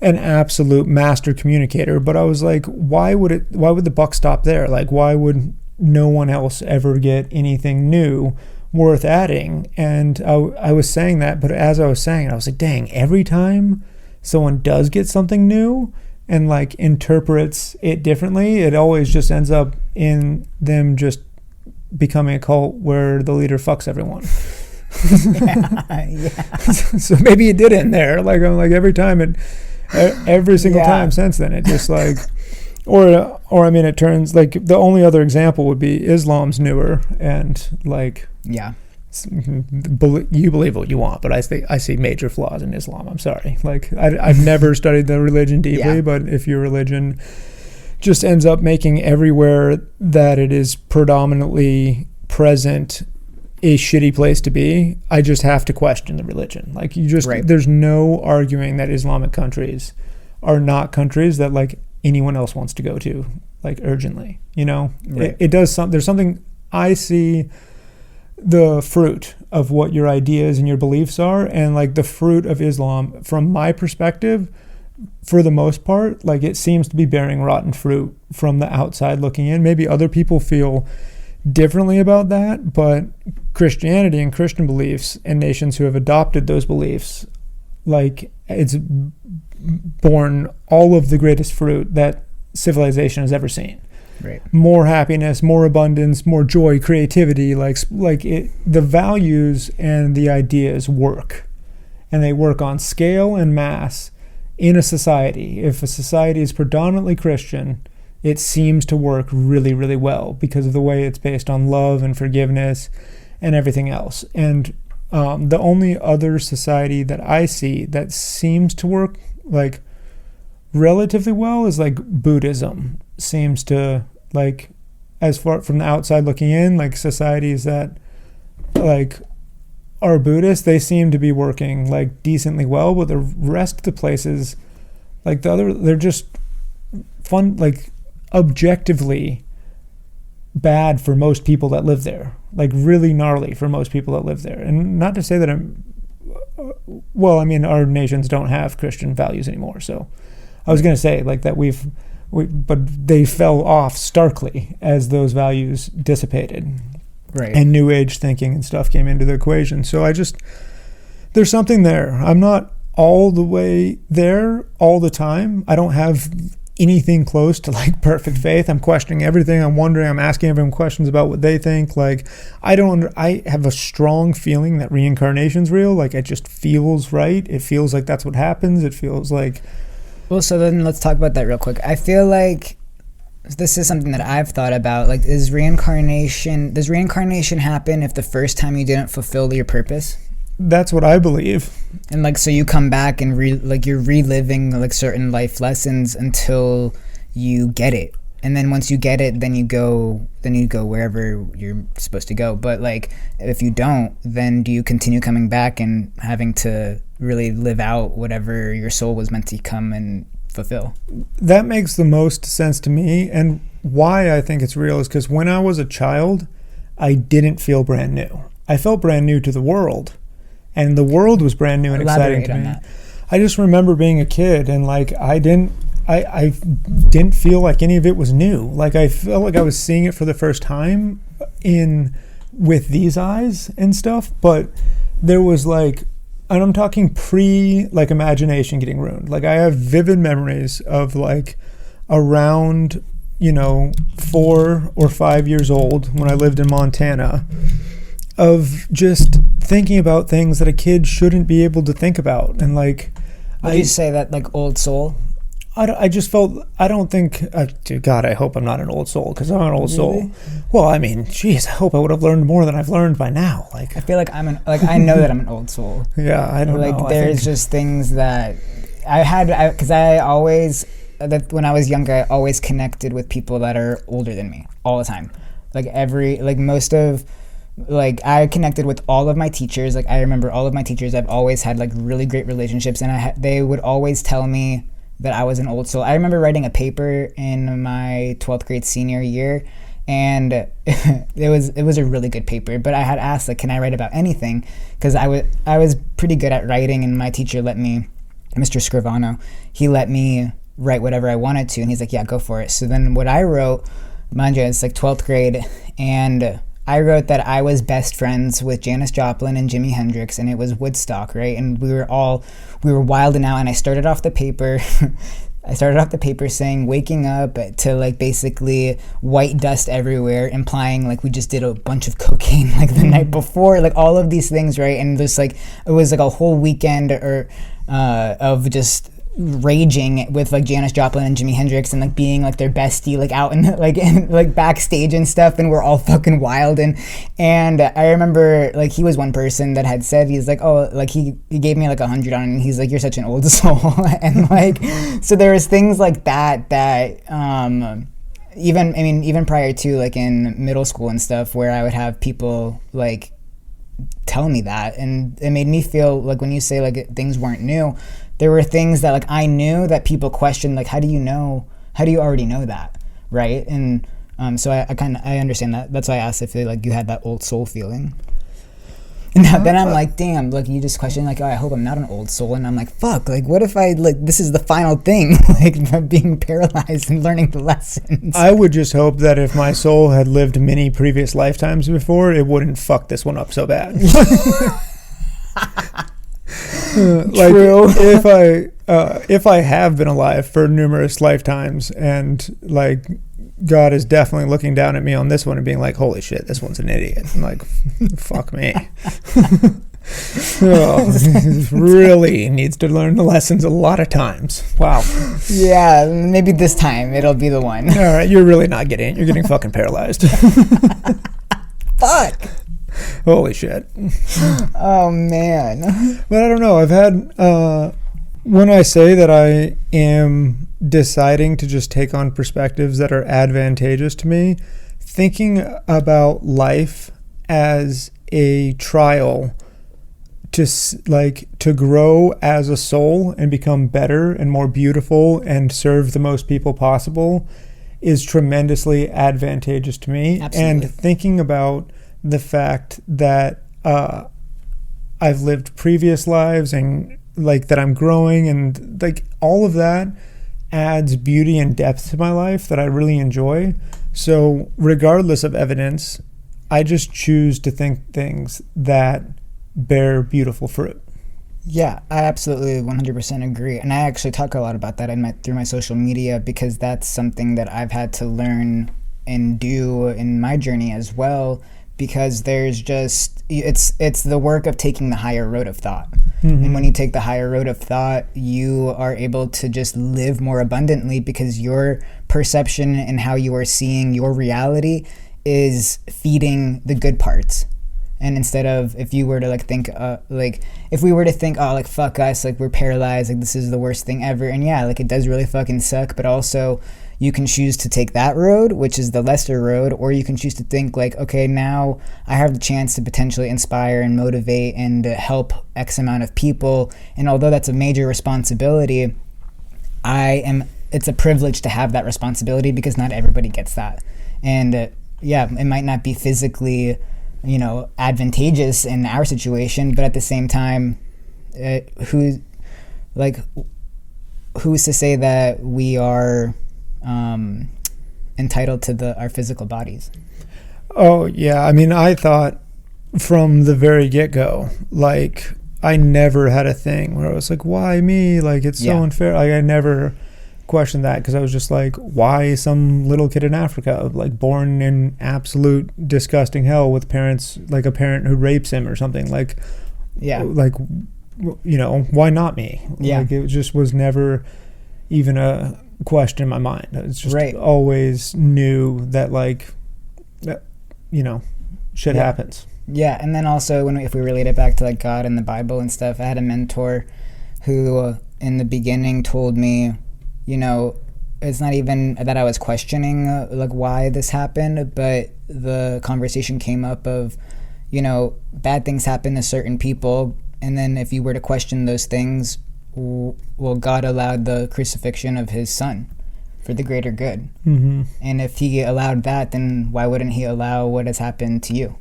an absolute master communicator. But I was like, why would the buck stop there? Like, why would no one else ever get anything new worth adding? And I was saying that, but as I was saying it, I was like, dang, every time someone does get something new and like interprets it differently, it always just ends up in them just becoming a cult where the leader fucks everyone. So maybe it did end there. Like, I'm like, every single time since then, it just like, or I mean, it turns like the only other example would be Islam's newer, and like, you believe what you want, but I see major flaws in Islam. I'm sorry. Like, I've never studied the religion deeply, but if your religion just ends up making everywhere that it is predominantly present a shitty place to be, I just have to question the religion. Like, there's no arguing that Islamic countries are not countries that like anyone else wants to go to, like, urgently, you know. It does there's something. I see the fruit of what your ideas and your beliefs are, and like the fruit of Islam, from my perspective, for the most part, like, it seems to be bearing rotten fruit from the outside looking in. Maybe other people feel differently about that, but Christianity and Christian beliefs and nations who have adopted those beliefs, like, it's borne all of the greatest fruit that civilization has ever seen. Right. More happiness, more abundance, more joy, creativity, the values and the ideas work, and they work on scale and mass in a society. If a society is predominantly Christian, it seems to work really, really well because of the way it's based on love and forgiveness and everything else. And the only other society that I see that seems to work like relatively well is like Buddhism. Seems to, like, as far from the outside looking in, like, societies that like are Buddhist, they seem to be working like decently well, but the rest of the places, like they're just fun, like, objectively bad for most people that live there, like really gnarly for most people that live there. And not to say that I mean, our nations don't have Christian values anymore, so I was going to say like that but they fell off starkly as those values dissipated, right? And New Age thinking and stuff came into the equation. So there's something there. I'm not all the way there all the time. I don't have anything close to like perfect faith. I'm questioning everything. I'm wondering. I'm asking everyone questions about what they think. Like, I have a strong feeling that reincarnation's real. Like, it just feels right. It feels like that's what happens. It feels like. Well, so then let's talk about that real quick. I feel like this is something that I've thought about. Like, does reincarnation happen if the first time you didn't fulfill your purpose? That's what I believe. And like, so you come back and you're reliving like certain life lessons until you get it. And then once you get it, then you go wherever you're supposed to go. But like, if you don't, then do you continue coming back and having to really live out whatever your soul was meant to come and fulfill? That makes the most sense to me. And why I think it's real is because when I was a child, I didn't feel brand new. I felt brand new to the world. And the world was brand new and exciting to me. That. I just remember being a kid and like I didn't feel like any of it was new. Like, I felt like I was seeing it for the first time with these eyes and stuff. But there was like, and I'm talking like imagination getting ruined. Like, I have vivid memories of like around 4 or 5 years old when I lived in Montana, of just thinking about things that a kid shouldn't be able to think about. And like, would you say that like old soul? I just felt, I don't think, God, I hope I'm not an old soul, because I'm an old soul. Well, I mean, geez, I hope I would have learned more than I've learned by now. Like, I feel like I know that I'm an old soul. Yeah, I don't know. Like, there's just things that because when I was younger, I always connected with people that are older than me all the time. Like, I connected with all of my teachers. Like, I remember all of my teachers. I've always had like really great relationships, and they would always tell me that I was an old soul. I remember writing a paper in my 12th grade senior year, and it was a really good paper. But I had asked, like, can I write about anything? Because I was pretty good at writing, and my teacher let me Mr. Scrivano, he let me write whatever I wanted to, and he's like, yeah, go for it. So then what I wrote, mind you, it's like 12th grade, and I wrote that I was best friends with Janis Joplin and Jimi Hendrix, and it was Woodstock, right? And we were wilding out, and I started off the paper saying waking up to like basically white dust everywhere, implying like we just did a bunch of cocaine like the night before, like all of these things, right? And just like it was like a whole weekend of just raging with like Janis Joplin and Jimi Hendrix and like being like their bestie, like out in like backstage and stuff, and we're all fucking wild. And I remember like he was one person that had said, he's like, oh, like he gave me like 100 on it, and he's like, you're such an old soul. And like, so there was things like that even prior to like in middle school and stuff, where I would have people like tell me that, and it made me feel like when you say like things weren't new, there were things that like I knew that people questioned, like how do you already know that, right? And so I understand that. That's why I asked if like you had that old soul feeling. And then I'm like, damn, like you just questioned like, oh, I hope I'm not an old soul. And I'm like, fuck, like what if I like this is the final thing, like being paralyzed and learning the lessons. I would just hope that if my soul had lived many previous lifetimes before, it wouldn't fuck this one up so bad. Like True. if I have been alive for numerous lifetimes, and like God is definitely looking down at me on this one and being like, holy shit, this one's an idiot. I'm like, fuck me. Oh, really needs to learn the lessons a lot of times. Wow. Yeah, maybe this time it'll be the one. All right, you're really not getting it. You're getting fucking paralyzed. Fuck. Holy shit. Oh man. But I don't know, I've had when I say that I am deciding to just take on perspectives that are advantageous to me, thinking about life as a trial to grow as a soul and become better and more beautiful and serve the most people possible is tremendously advantageous to me. Absolutely. And thinking about the fact that I've lived previous lives and like that I'm growing, and like all of that adds beauty and depth to my life that I really enjoy. So regardless of evidence, I just choose to think things that bear beautiful fruit. Yeah, I absolutely 100% agree. And I actually talk a lot about that through my social media, because that's something that I've had to learn and do in my journey as well, because there's just it's the work of taking the higher road of thought. Mm-hmm. And when you take the higher road of thought, you are able to just live more abundantly, because your perception and how you are seeing your reality is feeding the good parts. And instead of, if you were to like think if we were to think, oh, like fuck us, like we're paralyzed, like this is the worst thing ever, and yeah, like it does really fucking suck, but also you can choose to take that road, which is the lesser road, or you can choose to think like, okay, now I have the chance to potentially inspire and motivate and help X amount of people. And although that's a major responsibility, it's a privilege to have that responsibility, because not everybody gets that. And yeah, it might not be physically, advantageous in our situation, but at the same time, who's to say that we are entitled to our physical bodies? Oh yeah, I mean, I thought from the very get-go, like I never had a thing where I was like, why me? Like it's so unfair. Like I never questioned that, because I was just like, why some little kid in Africa, like born in absolute disgusting hell with parents, like a parent who rapes him or something, like why not me? Like it just was never even a question in my mind. It's just always knew that like shit happens. Yeah. And then also if we relate it back to like God and the Bible and stuff, I had a mentor who in the beginning told me, it's not even that I was questioning like why this happened, but the conversation came up of, bad things happen to certain people, and then if you were to question those things, well, God allowed the crucifixion of his son for the greater good. Mm-hmm. And if he allowed that, then why wouldn't he allow what has happened to you?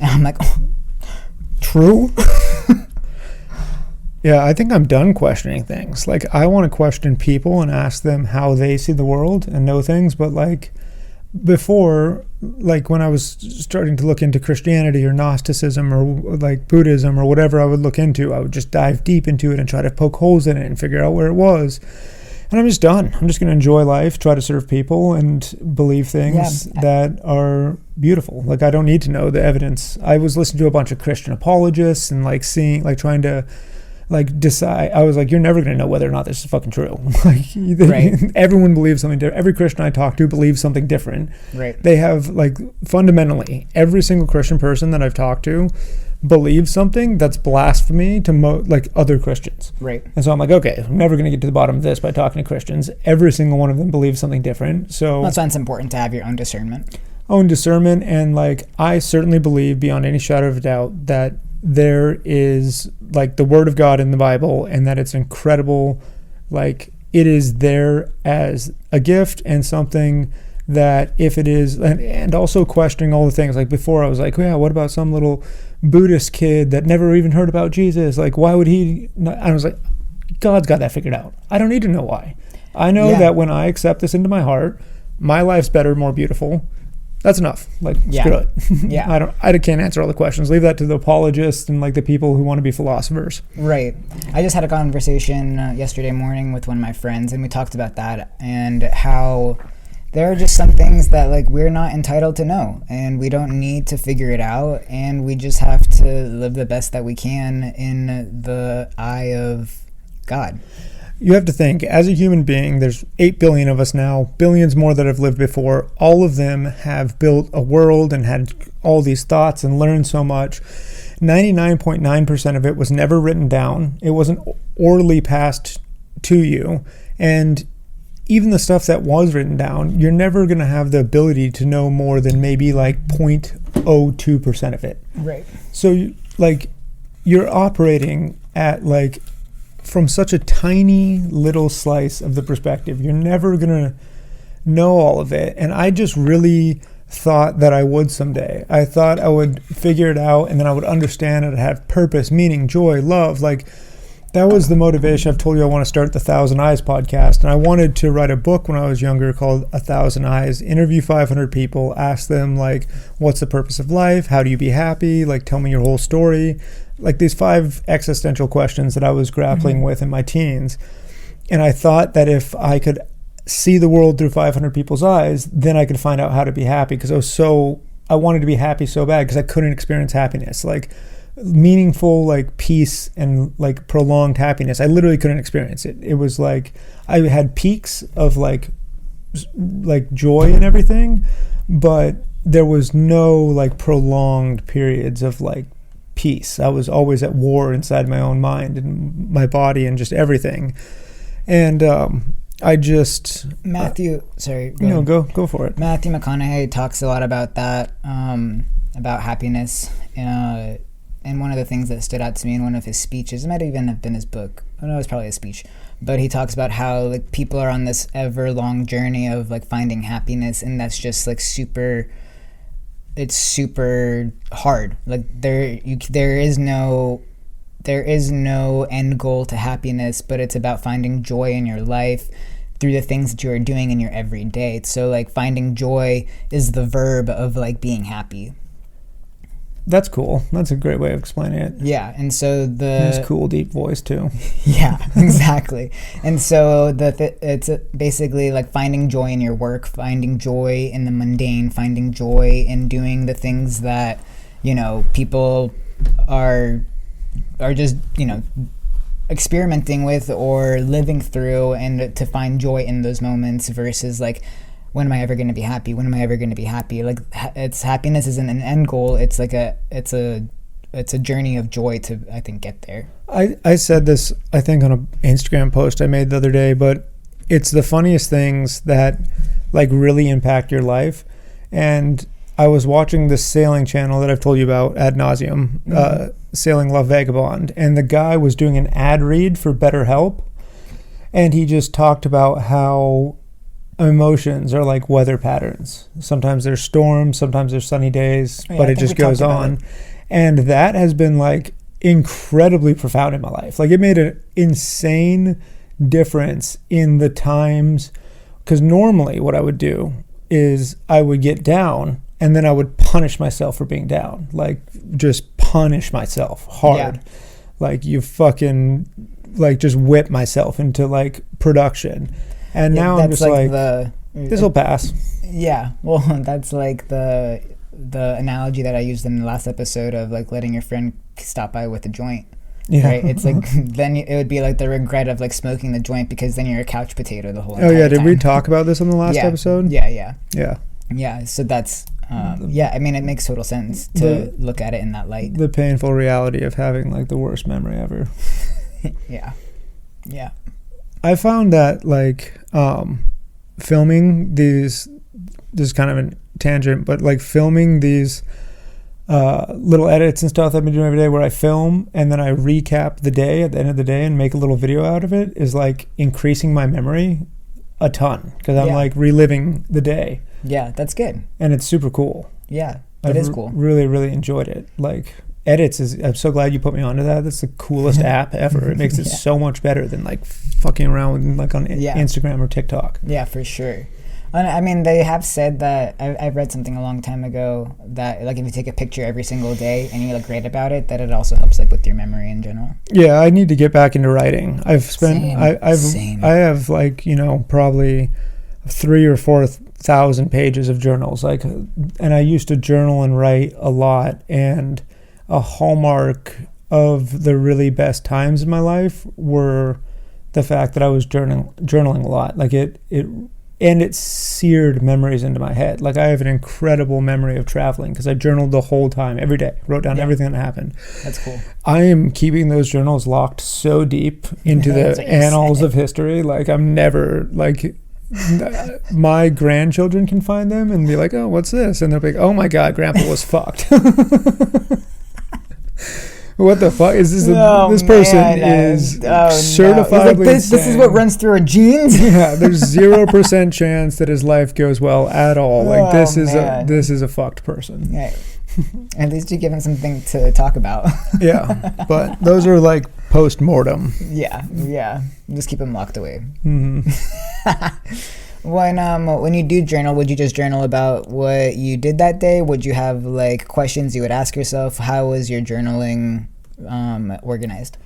And I'm like, oh, true. Yeah, I think I'm done questioning things. Like, I want to question people and ask them how they see the world and know things. But like before, like when I was starting to look into Christianity or Gnosticism or like Buddhism or whatever I would look into, I would just dive deep into it and try to poke holes in it and figure out where it was. And I'm just done. I'm just going to enjoy life, try to serve people, and believe things that are beautiful. Like, I don't need to know the evidence. I was listening to a bunch of Christian apologists and like seeing, like trying to like decide. I was like, you're never going to know whether or not this is fucking true. Like, Right. Everyone believes something different. Every Christian I talk to believes something different. Right. They have, like, fundamentally, every single Christian person that I've talked to believes something that's blasphemy to like other Christians. Right. And so I'm like, okay, I'm never going to get to the bottom of this by talking to Christians. Every single one of them believes something different. So That's why it's important to have your own discernment. Own discernment. And like, I certainly believe beyond any shadow of a doubt that there is like the word of God in the Bible, and that it's incredible. Like, it is there as a gift and something that if it is, and also questioning all the things. Like before I was like, yeah, what about some little Buddhist kid that never even heard about Jesus? Like, why would he not? I was like, God's got that figured out. I don't need to know why. I know that when I accept this into my heart, my life's better, more beautiful. That's enough. Like, screw it. Yeah. I can't answer all the questions. Leave that to the apologists and like the people who want to be philosophers. Right. I just had a conversation yesterday morning with one of my friends, and we talked about that and how there are just some things that like we're not entitled to know, and we don't need to figure it out, and we just have to live the best that we can in the eye of God. You have to think, as a human being, there's 8 billion of us now, billions more that have lived before. All of them have built a world and had all these thoughts and learned so much. 99.9% of it was never written down. It wasn't orally passed to you. And even the stuff that was written down, you're never going to have the ability to know more than maybe like 0.02% of it. Right. So like, you're operating at like, from such a tiny little slice of the perspective. You're never going to know all of it. And I just really thought that I would someday. I thought I would figure it out, and then I would understand it, have purpose, meaning, joy, love. Like, that was the motivation. I've told you I want to start the 1,000 Eyes podcast. And I wanted to write a book when I was younger called 1,000 Eyes, interview 500 people, ask them, like, what's the purpose of life? How do you be happy? Like, tell me your whole story. Like, these 5 existential questions that I was grappling with in my teens. And I thought that if I could see the world through 500 people's eyes, then I could find out how to be happy. Because I wanted to be happy so bad because I couldn't experience happiness. Like, meaningful, like, peace and like prolonged happiness, I literally couldn't experience it. It was like I had peaks of like joy and everything, but there was no like prolonged periods of like peace. I was always at war inside my own mind and my body and just everything. And I just Matthew, go for it. Matthew McConaughey talks a lot about that, about happiness. And one of the things that stood out to me in one of his speeches, it might even have been his book. I know it was probably a speech, but he talks about how like people are on this ever long journey of like finding happiness, and that's just like it's super hard. Like there is no end goal to happiness, but it's about finding joy in your life through the things that you are doing in your everyday. So like finding joy is the verb of like being happy. That's cool. That's a great way of explaining it. Yeah, and so his cool deep voice too. Yeah, exactly. And so it's basically like finding joy in your work, finding joy in the mundane, finding joy in doing the things that, you know, people are just, you know, experimenting with or living through, and to find joy in those moments versus like, when am I ever going to be happy? When am I ever going to be happy? Like, happiness isn't an end goal. It's like it's a journey of joy to, I think, get there. I said this, I think, on an Instagram post I made the other day, but it's the funniest things that like really impact your life. And I was watching this sailing channel that I've told you about ad nauseum, Sailing Love Vagabond, and the guy was doing an ad read for BetterHelp, and he just talked about how emotions are like weather patterns. Sometimes there's storms, sometimes there's sunny days, but it just goes on. And that has been like, incredibly profound in my life. Like, it made an insane difference in the times, because normally what I would do is I would get down and then I would punish myself for being down. Like, just punish myself hard. Yeah. Like, you fucking, like, just whip myself into, like, production. And now I'm just like this will pass. Yeah. Well, that's like the analogy that I used in the last episode of, like, letting your friend stop by with a joint. Yeah. Right? It's like, then it would be like the regret of, like, smoking the joint, because then you're a couch potato the whole entire did time. we talk about this on the last episode? Yeah. So that's I mean, it makes total sense to look at it in that light. The painful reality of having, like, the worst memory ever. Yeah. I found that, like, filming these, this is kind of a tangent, but, like, filming these little edits and stuff I've been doing every day, where I film and then I recap the day at the end of the day and make a little video out of it, is, like, increasing my memory a ton, because I'm like reliving the day. Yeah, that's good. And it's super cool. Yeah, it is cool. Really, really enjoyed it. Like, edits I'm so glad you put me onto that. That's the coolest app ever. It makes it so much better than, like, fucking around with, like, on Instagram or TikTok. Yeah, for sure. I mean, they have said that, I've read something a long time ago, that, like, if you take a picture every single day and you look great about it, that it also helps, like, with your memory in general. Yeah, I need to get back into writing. I have, like, you know, probably 3,000 or 4,000 pages of journals, like, and I used to journal and write a lot, and a hallmark of the really best times in my life were the fact that I was journaling a lot. Like, it seared memories into my head. Like, I have an incredible memory of traveling because I journaled the whole time, every day, wrote down everything that happened. That's cool. I am keeping those journals locked so deep into the annals of history. Like, I'm never, like, my grandchildren can find them and be like, oh, what's this? And they'll be like, oh my God, Grandpa was fucked. What the fuck is this? This person is certifiably like, this is what runs through our genes. Yeah, there's 0% chance that his life goes well at all. Like, this is a fucked person. Yeah. At least you give him something to talk about. Yeah, but those are, like, post-mortem. Yeah. Just keep them locked away. Mm-hmm. When you do journal, would you just journal about what you did that day? Would you have, like, questions you would ask yourself? How was your journaling organized?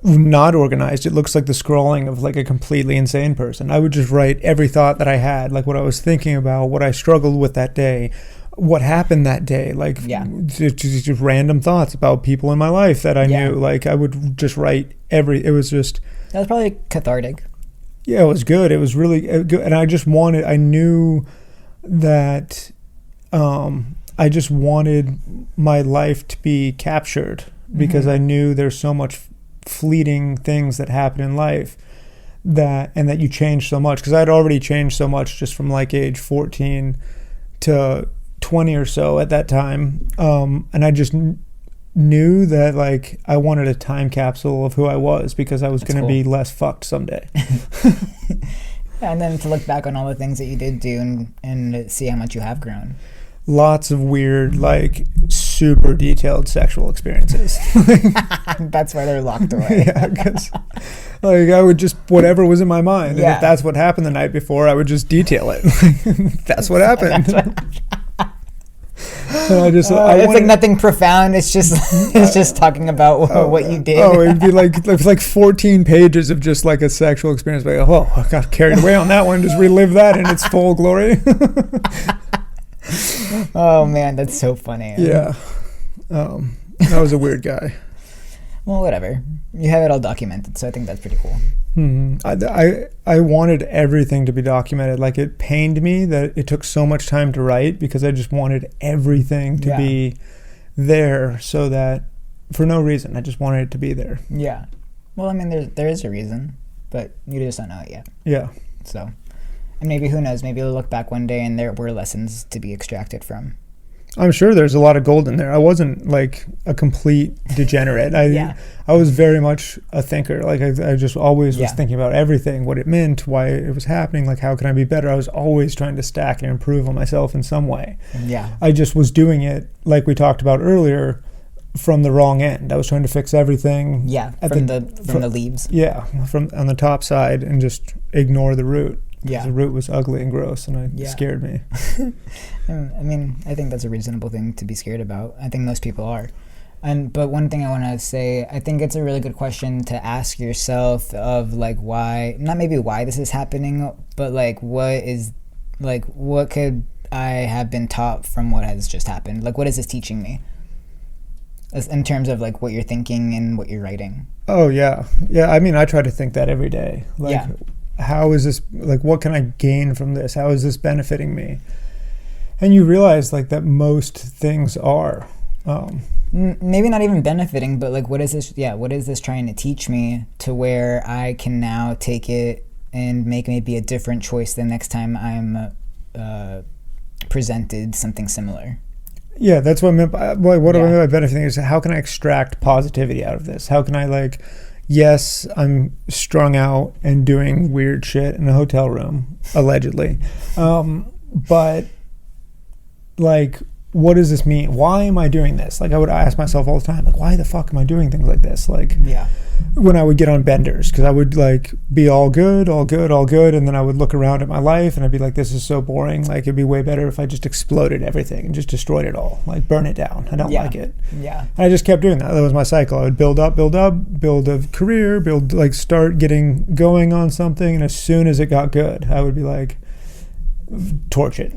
Not organized. It looks like the scrolling of, like, a completely insane person. I would just write every thought that I had, like, what I was thinking about, what I struggled with that day, what happened that day, like, just random thoughts about people in my life that I knew. Like, I would just write it was just, that was probably cathartic. Yeah, it was good. It was really good. And I knew that I just wanted my life to be captured, because I knew there's so much fleeting things that happen in life that you change so much. Because I'd already changed so much just from, like, age 14 to 20 or so at that time. And I just knew that, like, I wanted a time capsule of who I was, because I was going to be less fucked someday. And then to look back on all the things that you did do and see how much you have grown. Lots of weird, like, super detailed sexual experiences. That's why they're locked away. Yeah, because, like, I would just, whatever was in my mind. And if that's what happened the night before, I would just detail it. That's what happened. It's like nothing profound. It's just talking about what you did. It'd be like 14 pages of just, like, a sexual experience. Like, I got carried away on that one. Just relive that in its full glory. Oh man, that's so funny. Yeah, I was a weird guy. Well, whatever. You have it all documented, so I think that's pretty cool. Mm-hmm. I wanted everything to be documented. Like, it pained me that it took so much time to write, because I just wanted everything to be there, so that, for no reason, I just wanted it to be there. Yeah. Well, I mean, there is a reason, but you just don't know it yet. Yeah. So, and maybe, who knows, maybe you'll look back one day and there were lessons to be extracted from. I'm sure there's a lot of gold in there. I wasn't, like, a complete degenerate. I was very much a thinker. Like, I just always was thinking about everything, what it meant, why it was happening, like, how can I be better? I was always trying to stack and improve on myself in some way. Yeah. I just was doing it, like we talked about earlier, from the wrong end. I was trying to fix everything. Yeah, from the leaves. Yeah, from on the top side and just ignore the root. Yeah. The root was ugly and gross, and it scared me. I mean, I think that's a reasonable thing to be scared about. I think most people are. But one thing I want to say, I think it's a really good question to ask yourself of like why, not maybe why this is happening, but like what could I have been taught from what has just happened? Like, what is this teaching me? In terms of like what you're thinking and what you're writing. Oh yeah. Yeah, I mean, I try to think that every day. Like, how is this, like, what can I gain from this? How is this benefiting me? And you realize like that most things are. Maybe not even benefiting, but like what is this trying to teach me to where I can now take it and make maybe a different choice the next time I'm presented something similar. Yeah, that's what I meant by, like, what do I mean by benefiting is how can I extract positivity out of this? How can I, like, yes, I'm strung out and doing weird shit in a hotel room, allegedly. But like, what does this mean? Why am I doing this? Like, I would ask myself all the time, like, why the fuck am I doing things like this? Like, when I would get on benders, because I would like be all good, and then I would look around at my life and I'd be like, this is so boring. Like, it'd be way better if I just exploded everything and just destroyed it all, like burn it down. I don't like it. And I just kept doing that. That was my cycle. I would build up, build a career, start getting going on something, and as soon as it got good, I would be like, torch it.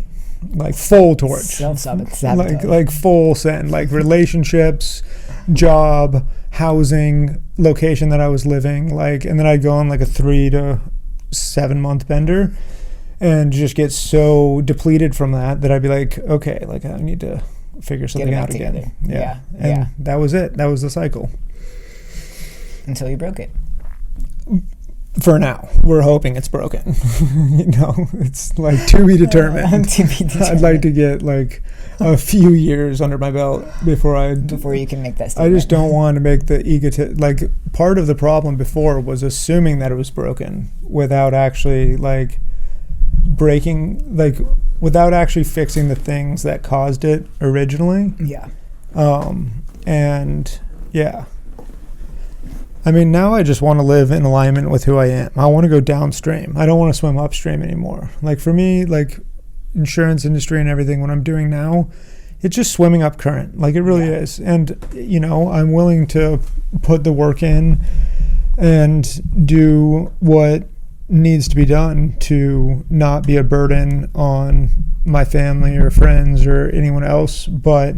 Like full torch, self-sabotage, like full send, like relationships, job, housing, location that I was living, like, and then I'd go on like a 3 to 7 month bender and just get so depleted from that I'd be like, okay, like I need to figure something out again. And that was it. That was the cycle. Until you broke it. For now, we're hoping it's broken. It's like to be determined. I'd like to get like a few years under my belt before you can make that statement. I just don't want to make the like, part of the problem before was assuming that it was broken without actually like breaking, like without actually fixing the things that caused it originally. I mean, now I just want to live in alignment with who I am. I want to go downstream. I don't want to swim upstream anymore. Like, for me, like insurance industry and everything, what I'm doing now, it's just swimming up current. Like, it really is. And, I'm willing to put the work in and do what needs to be done to not be a burden on my family or friends or anyone else. But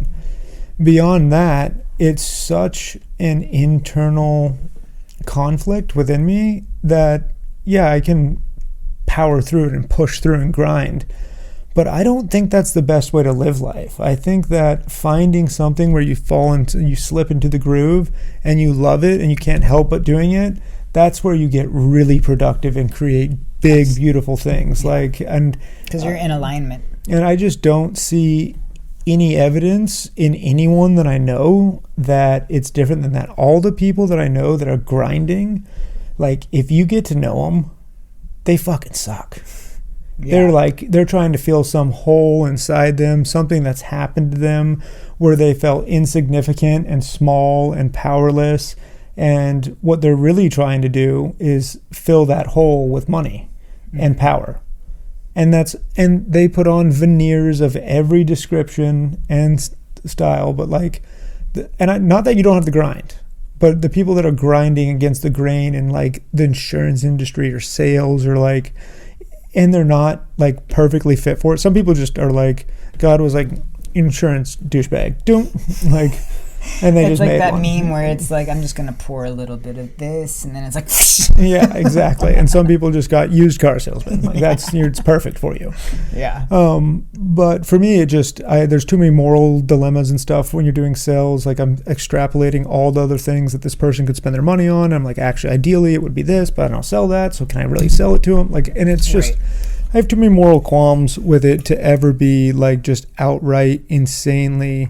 beyond that, it's such an internal conflict within me that I can power through it and push through and grind, but I don't think that's the best way to live life. I think that finding something where you slip into the groove and you love it and you can't help but doing it, that's where you get really productive and create big, beautiful things. Like, and because you're in alignment. And I just don't see any evidence in anyone that I know that it's different than that. All the people that I know that are grinding, like, if you get to know them, they fucking suck. They're trying to fill some hole inside them, something that's happened to them where they felt insignificant and small and powerless, and what they're really trying to do is fill that hole with money and power. And they put on veneers of every description and style, but like, not that you don't have to grind, but the people that are grinding against the grain in like the insurance industry or sales or like, and they're not like perfectly fit for it. Some people just are like, God was like, insurance douchebag, like. And it's like that meme where it's like, I'm just gonna pour a little bit of this, and then it's like yeah, exactly. And some people just got used car salesmen. Like, it's perfect for you. But for me, there's too many moral dilemmas and stuff when you're doing sales. Like, I'm extrapolating all the other things that this person could spend their money on. I'm like, actually, ideally it would be this, but I don't sell that, so can I really sell it to them? Like, and it's just I have too many moral qualms with it to ever be like just outright insanely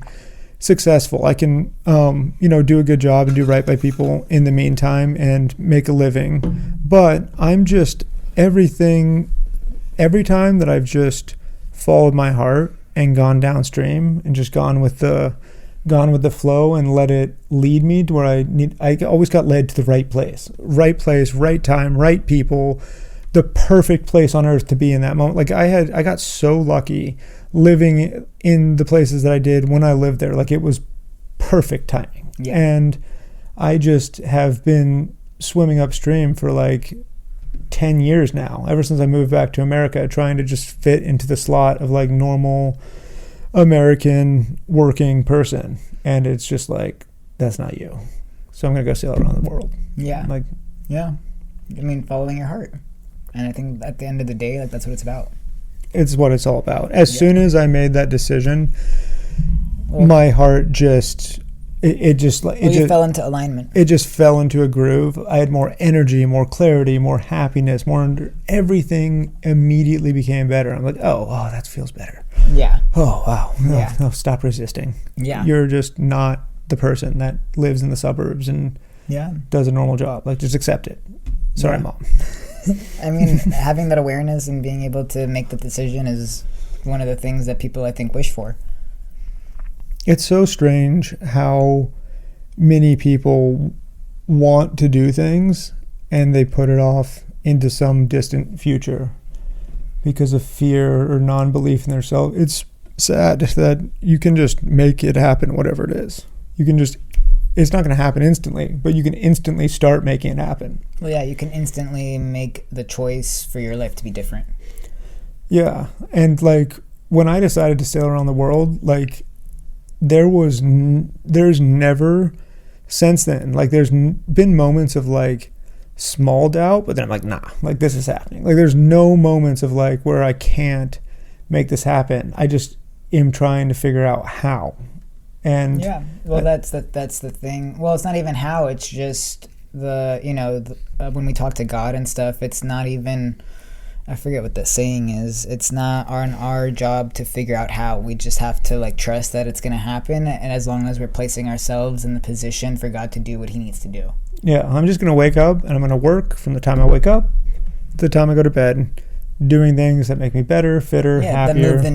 successful. I can, do a good job and do right by people in the meantime and make a living. But I'm just every time that I've just followed my heart and gone downstream and just gone with the gone with the flow and let it lead me to where I always got led to the right place, right time, right people, the perfect place on earth to be in that moment. Like I got so lucky living in the places that I did when I lived there. Like it was perfect timing. Yeah. And I just have been swimming upstream for like 10 years now, ever since I moved back to America, trying to just fit into the slot of like normal American working person. And it's just like, that's not you. So I'm going to go sail around the world. Yeah. Like, yeah. I mean, following your heart. And I think at the end of the day, like that's what it's about. It's what it's all about. As Yeah. soon as I made that decision, Well, my heart just, it just fell into alignment. It just fell into a groove. I had more energy, more clarity, more happiness, everything immediately became better. I'm like, oh, that feels better. Yeah. Oh, wow. No, Yeah. no, stop resisting. Yeah. You're just not the person that lives in the suburbs and Yeah. does a normal job. Like, just accept it. Sorry, Yeah. Mom. I mean, having that awareness and being able to make the decision is one of the things that people, I think, wish for. It's so strange how many people want to do things and they put it off into some distant future because of fear or non-belief in themselves. It's sad that you can just make it happen, whatever it is. It's not going to happen instantly, but you can instantly start making it happen. Well, yeah, you can instantly make the choice for your life to be different. Yeah. And like when I decided to sail around the world, like there's never since then, like there's been moments of like small doubt, but then I'm like, nah, like this is happening. Like there's no moments of like where I can't make this happen. I just am trying to figure out how. And yeah, well, that's the thing. Well, it's not even how. It's just when we talk to God and stuff, it's not even. I forget what the saying is. It's not our job to figure out how. We just have to like trust that it's gonna happen, and as long as we're placing ourselves in the position for God to do what He needs to do. Yeah, I'm just gonna wake up and I'm gonna work from the time I wake up to the time I go to bed, doing things that make me better, fitter, happier. Then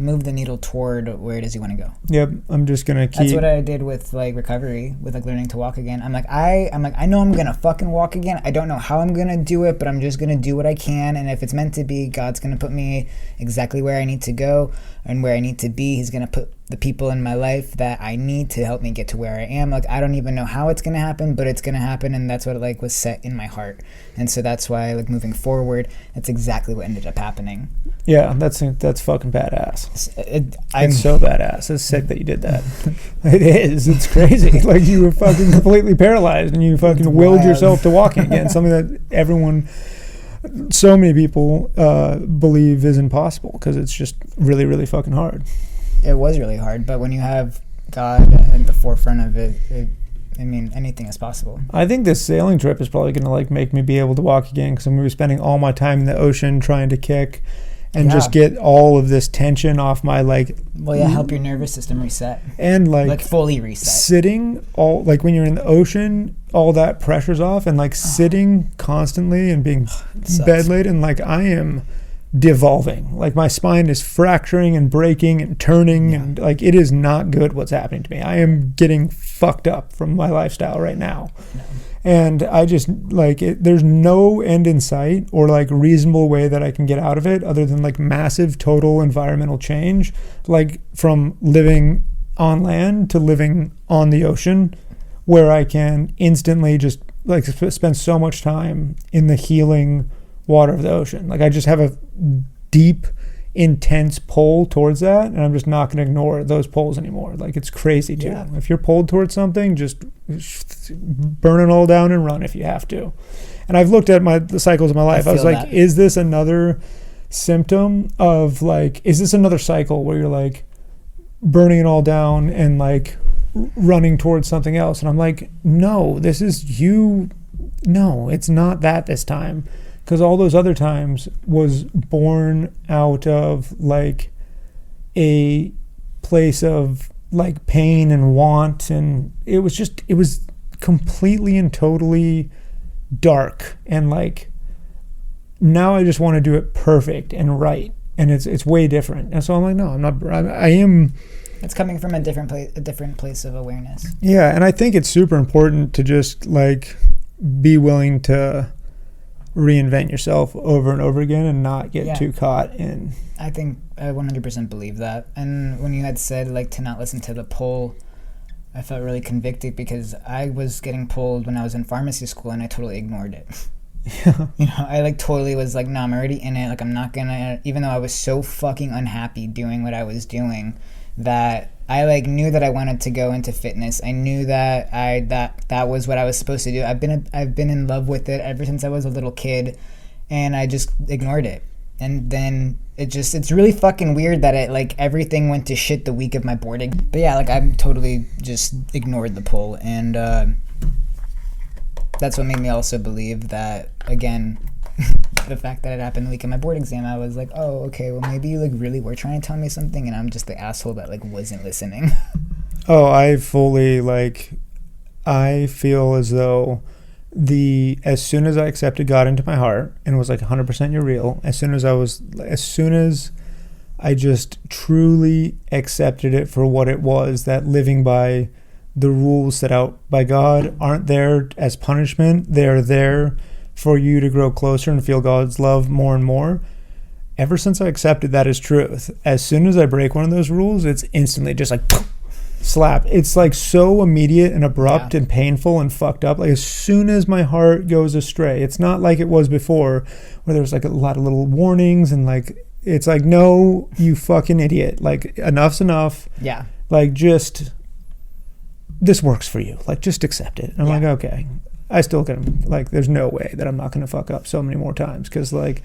move the needle toward where it is you want to go. Yep, I'm just gonna keep. That's what I did with like recovery, with like learning to walk again. I'm like I know I'm gonna fucking walk again. I don't know how I'm gonna do it, but I'm just gonna do what I can. And if it's meant to be, God's gonna put me exactly where I need to go and where I need to be. He's gonna put the people in my life that I need to help me get to where I am. Like I don't even know how it's gonna happen, but it's gonna happen, and that's what like was set in my heart. And so that's why like moving forward, that's exactly what ended up happening. Yeah, that's fucking badass. I'm It's so badass. It's sick that you did that. It is. It's crazy. Like you were fucking completely paralyzed and you fucking willed wild. yourself to walking again. Something that so many people believe is impossible because it's just really, really fucking hard. It was really hard, but when you have God at the forefront of it, I mean, anything is possible. I think this sailing trip is probably going to like make me be able to walk again because I'm going to be spending all my time in the ocean trying to kick and just get all of this tension off my like. Well, yeah, help your nervous system reset And like fully reset. sitting all like when you're in the ocean, all that pressure's off, and like sitting constantly and being bedladen, like I am devolving. Like my spine is fracturing and breaking and turning, and like it is not good what's happening to me. I am getting fucked up from my lifestyle right now. No. And I just like there's no end in sight or like reasonable way that I can get out of it other than like massive total environmental change, like from living on land to living on the ocean, where I can instantly just like spend so much time in the healing water of the ocean. Like I just have a deep, intense pull towards that, and I'm just not going to ignore those pulls anymore. Like it's crazy too. Yeah. If you're pulled towards something, just burn it all down and run if you have to. And I've looked at the cycles of my life. I was like, is this another symptom of like, is this another cycle where you're like burning it all down and like running towards something else? And I'm like, no, this is you. No, it's not that this time. Because all those other times was born out of like a place of like pain and want, and it was completely and totally dark, and like now I just want to do it perfect and right, and it's way different. And so I'm like, no, I'm not. I am. It's coming from a different place of awareness. Yeah, and I think it's super important to just like be willing to reinvent yourself over and over again and not get too caught in. I think I 100% believe that. And when you had said like to not listen to the pull, I felt really convicted because I was getting pulled when I was in pharmacy school and I totally ignored it. Yeah. You know, I like totally was like, no, I'm already in it. Like I'm not gonna, even though I was so fucking unhappy doing what I was doing, that I like knew that I wanted to go into fitness. I knew that that was what I was supposed to do. I've been in love with it ever since I was a little kid, and I just ignored it. And then it's really fucking weird that it like everything went to shit the week of my boarding. But yeah, like I totally just ignored the pull, and that's what made me also believe that again. The fact that it happened the week of my board exam, I was like, oh, okay, well, maybe you like really were trying to tell me something, and I'm just the asshole that like wasn't listening. Oh, I fully I feel as though as soon as I accepted God into my heart and was like 100% you're real, as soon as I just truly accepted it for what it was, that living by the rules set out by God aren't there as punishment, they're there for you to grow closer and feel God's love more and more. Ever since I accepted that as truth, as soon as I break one of those rules, it's instantly just like slap. It's like so immediate and abrupt and painful and fucked up. Like as soon as my heart goes astray, it's not like it was before where there was like a lot of little warnings and like, it's like, no, you fucking idiot. Like enough's enough. Yeah. Like just, this works for you. Like just accept it. I'm like, okay. I still can, like, there's no way that I'm not going to fuck up so many more times because, like,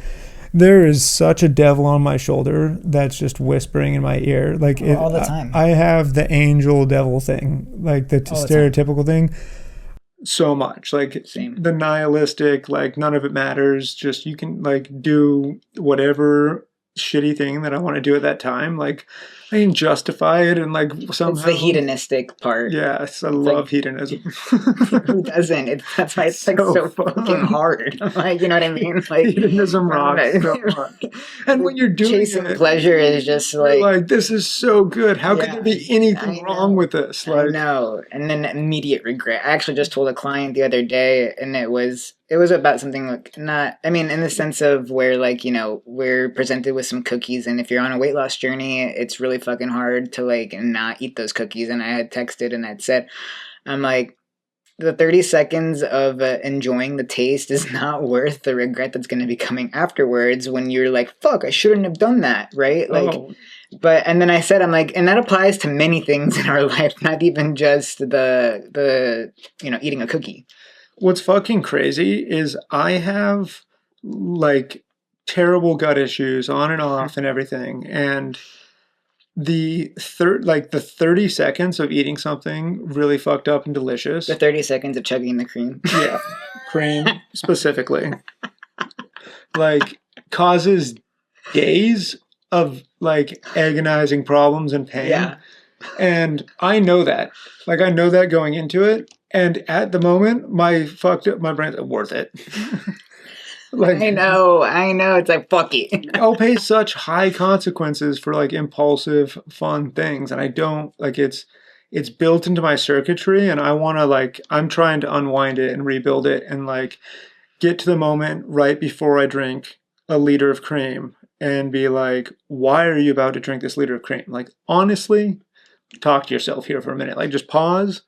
there is such a devil on my shoulder that's just whispering in my ear. Like, all the time. I have the angel devil thing, like, the stereotypical thing. So much. Like, Same. The nihilistic, like, none of it matters. Just, you can, like, do whatever shitty thing that I want to do at that time. Like, I can justify it and like somehow. It's the hedonistic part. Yes, I love hedonism. Who doesn't? That's why it's like so fucking hard. Like, you know what I mean? Like hedonism rocks so much. And when you're doing chasing pleasure is just like this is so good. How could there be anything wrong with this? Like, I know. And then immediate regret. I actually just told a client the other day, and it was about something like not, I mean, in the sense of where like, you know, we're presented with some cookies, and if you're on a weight loss journey, it's really fucking hard to like not eat those cookies. And I had texted and I'd said, I'm like, the 30 seconds of enjoying the taste is not worth the regret that's going to be coming afterwards when you're like, fuck, I shouldn't have done that, right? Like, but, and then I said, I'm like, and that applies to many things in our life, not even just the you know, eating a cookie. What's fucking crazy is I have like terrible gut issues on and off and everything, and the 30 seconds of eating something really fucked up and delicious. The 30 seconds of chugging the cream. Yeah, cream specifically. Like causes days of like agonizing problems and pain. Yeah. And I know that. Like I know that going into it. And at the moment, my brain's worth it. Like I know. It's like, fuck it. I'll pay such high consequences for like impulsive, fun things. And I don't like it's built into my circuitry, and I want to like, I'm trying to unwind it and rebuild it and like get to the moment right before I drink a liter of cream and be like, why are you about to drink this liter of cream? Like, honestly, talk to yourself here for a minute. Like, just pause.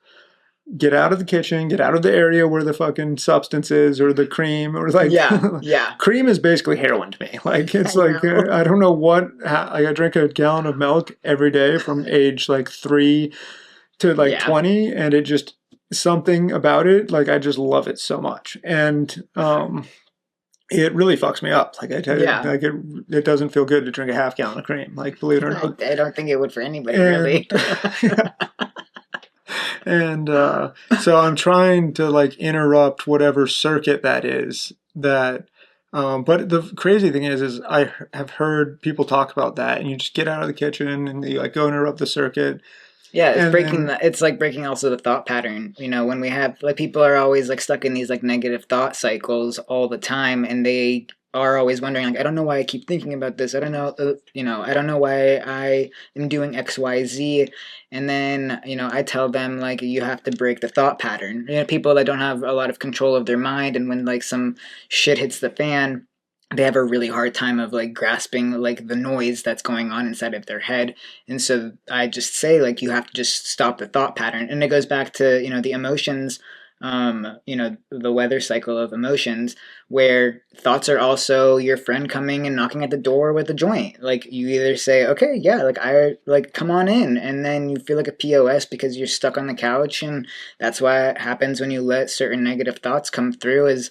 Get out of the kitchen, get out of the area where the fucking substance is or the cream or like, yeah. Cream is basically heroin to me. Like, it's I don't know like I drink a gallon of milk every day from age like 3 to like 20. And it just, something about it, like I just love it so much. And, it really fucks me up. Like I tell you, like it doesn't feel good to drink a half gallon of cream. Like, believe it or not. I don't think it would for anybody, really. And so I'm trying to like interrupt whatever circuit that is that, but the crazy thing is I have heard people talk about that, and you just get out of the kitchen and you like go interrupt the circuit. Yeah, it's like breaking also the thought pattern. You know, when we have like people are always like stuck in these like negative thought cycles all the time, and they are always wondering, like, I don't know why I keep thinking about this. I don't know, I don't know why I am doing X, Y, Z. And then, I tell them, like, you have to break the thought pattern. People that don't have a lot of control of their mind, and when, like, some shit hits the fan, they have a really hard time of, like, grasping, like, the noise that's going on inside of their head. And so I just say, like, you have to just stop the thought pattern. And it goes back to, the emotions, the weather cycle of emotions, where thoughts are also your friend coming and knocking at the door with a joint. Like, you either say, okay, yeah, like, come on in, and then you feel like a POS because you're stuck on the couch. And that's what happens when you let certain negative thoughts come through, is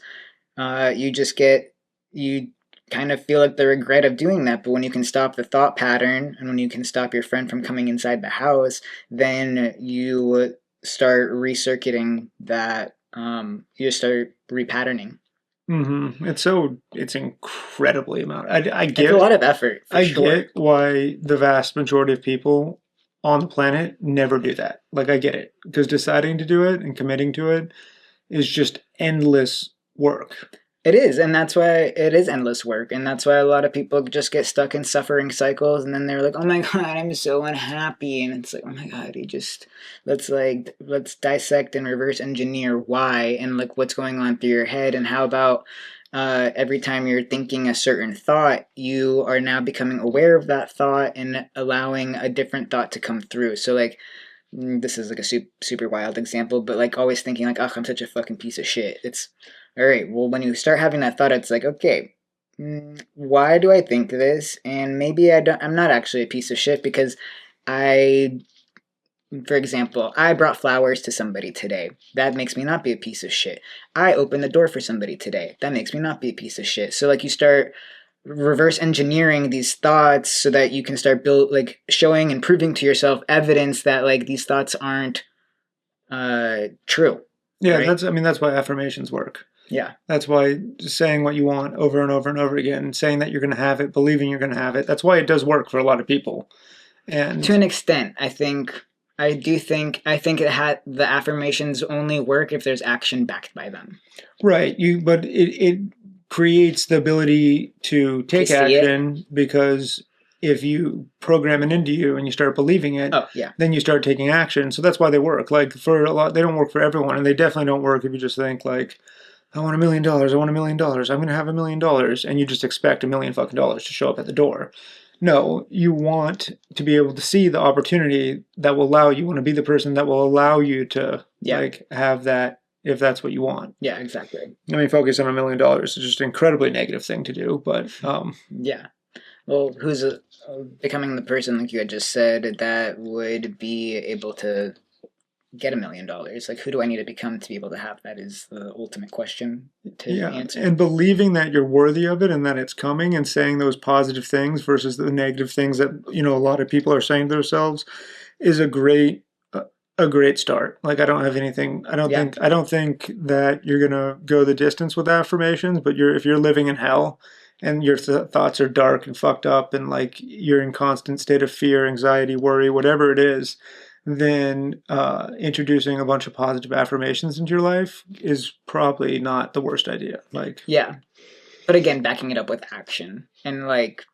you kind of feel like the regret of doing that. But when you can stop the thought pattern, and when you can stop your friend from coming inside the house, then you start recircuiting that. You start repatterning. It's incredibly amount. I It's get a lot of effort, for I sure. get why the vast majority of people on the planet never do that. Like, I get it, because deciding to do it and committing to it is just endless work. It is, and that's why it is endless work, and that's why a lot of people just get stuck in suffering cycles, and then they're like, "Oh my god, I'm so unhappy," and it's like, "Oh my god, you just let's dissect and reverse engineer why, and like what's going on through your head, and how about every time you're thinking a certain thought, you are now becoming aware of that thought and allowing a different thought to come through. So like, this is like a super wild example, but like always thinking like, oh, I'm such a fucking piece of shit. It's all right. Well, when you start having that thought, it's like, okay, why do I think this? And maybe I'm not actually a piece of shit because I, for example, I brought flowers to somebody today. That makes me not be a piece of shit. I opened the door for somebody today. That makes me not be a piece of shit. So like you start reverse engineering these thoughts so that you can start showing and proving to yourself evidence that like these thoughts aren't true. Yeah, right? that's why affirmations work. Yeah. That's why saying what you want over and over and over again, saying that you're going to have it, believing you're going to have it, that's why it does work for a lot of people. And to an extent, I think the affirmations only work if there's action backed by them. Right. But it creates the ability to take action, because if you program it into you and you start believing it, then you start taking action. So that's why they work. Like, for a lot, they don't work for everyone, and they definitely don't work if you just think like, I want $1 million, I want $1 million, I'm going to have $1 million, and you just expect $1 million fucking dollars to show up at the door. No, you want to be able to see the opportunity that will allow you, want to be the person that will allow you to like have that, if that's what you want. Yeah, exactly. I mean, focus on $1 million is just an incredibly negative thing to do, but yeah. Well, who's becoming the person, like you had just said, that would be able to get $1 million? Like, who do I need to become to be able to have that, is the ultimate question to answer. And believing that you're worthy of it and that it's coming, and saying those positive things versus the negative things that a lot of people are saying to themselves, is a great start. Like, I don't have anything. I don't think that you're gonna go the distance with affirmations. But if you're living in hell, and your thoughts are dark and fucked up, and like you're in constant state of fear, anxiety, worry, whatever it is, then introducing a bunch of positive affirmations into your life is probably not the worst idea. Like, yeah, but again, backing it up with action and like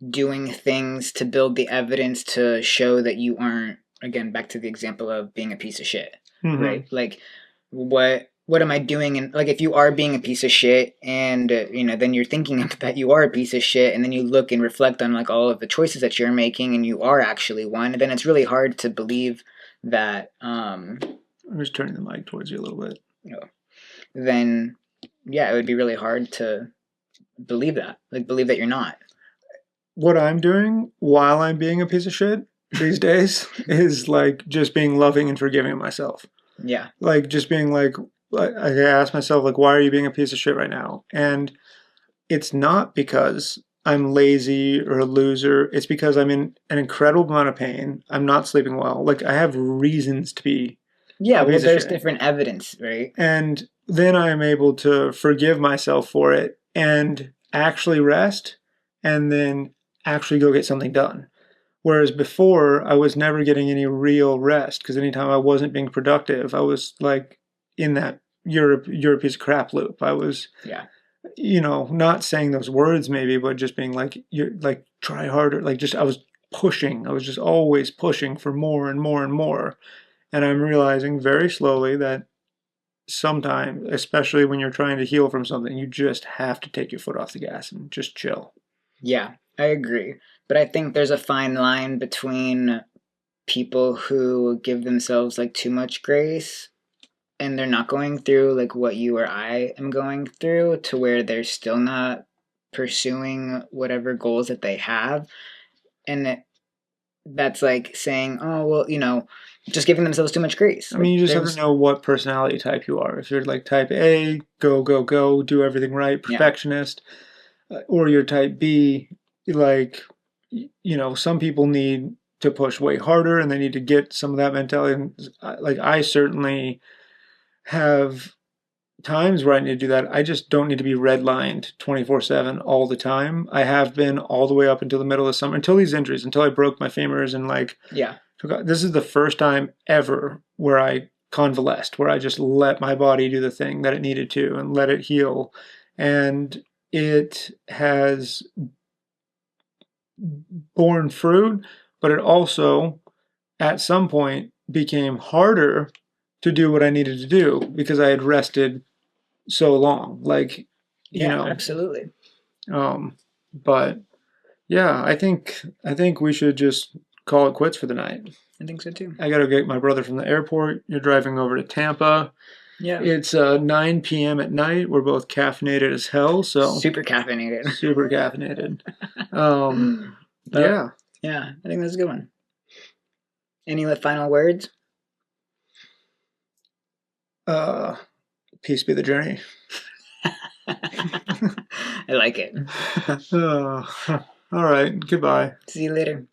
doing things to build the evidence to show that you aren't. Again, back to the example of being a piece of shit, right? Like, what am I doing? And like, if you are being a piece of shit, and then you're thinking that you are a piece of shit, and then you look and reflect on like all of the choices that you're making, and you are actually one, then it's really hard to believe that. I'm just turning the mic towards you a little bit. Then, yeah, it would be really hard to believe that. Like, believe that you're not. What I'm doing while I'm being a piece of shit these days is like just being loving and forgiving of myself. Yeah. Like, just being like, I ask myself, like, why are you being a piece of shit right now? And it's not because I'm lazy or a loser. It's because I'm in an incredible amount of pain. I'm not sleeping well. Like, I have reasons to be. Yeah, well, there's different evidence, right? And then I'm able to forgive myself for it and actually rest, and then actually go get something done. Whereas before, I was never getting any real rest, because anytime I wasn't being productive, I was like in that you're a piece of crap loop. I was not saying those words maybe, but just being like, you're like, try harder. Like, just, I was pushing. I was just always pushing for more and more and more. And I'm realizing very slowly that sometimes, especially when you're trying to heal from something, you just have to take your foot off the gas and just chill. Yeah, I agree. But I think there's a fine line between people who give themselves like too much grace and they're not going through like what you or I am going through, to where they're still not pursuing whatever goals that they have. And that's like saying, oh, well, just giving themselves too much grace. I mean, you just have to there's, know what personality type you are. If you're like type A, go, go, go, do everything right, yeah, perfectionist, or you're type B, like, some people need to push way harder and they need to get some of that mentality. And like, I certainly have times where I need to do that. I just don't need to be redlined 24/7 all the time. I have been all the way up until the middle of summer, until these injuries, until I broke my femurs and like, yeah, this is the first time ever where I convalesced, where I just let my body do the thing that it needed to and let it heal. And it has borne fruit, but it also, at some point, became harder to do what I needed to do because I had rested so long. Like, yeah, absolutely. But yeah, I think we should just call it quits for the night. I think so too. I gotta get my brother from the airport. You're driving over to Tampa. Yeah. It's 9 p.m. at night. We're both caffeinated as hell, so Super caffeinated. super caffeinated. But, Yeah. Yeah, I think that's a good one. Any final words? Peace be the journey. I like it. All right. Goodbye. See you later.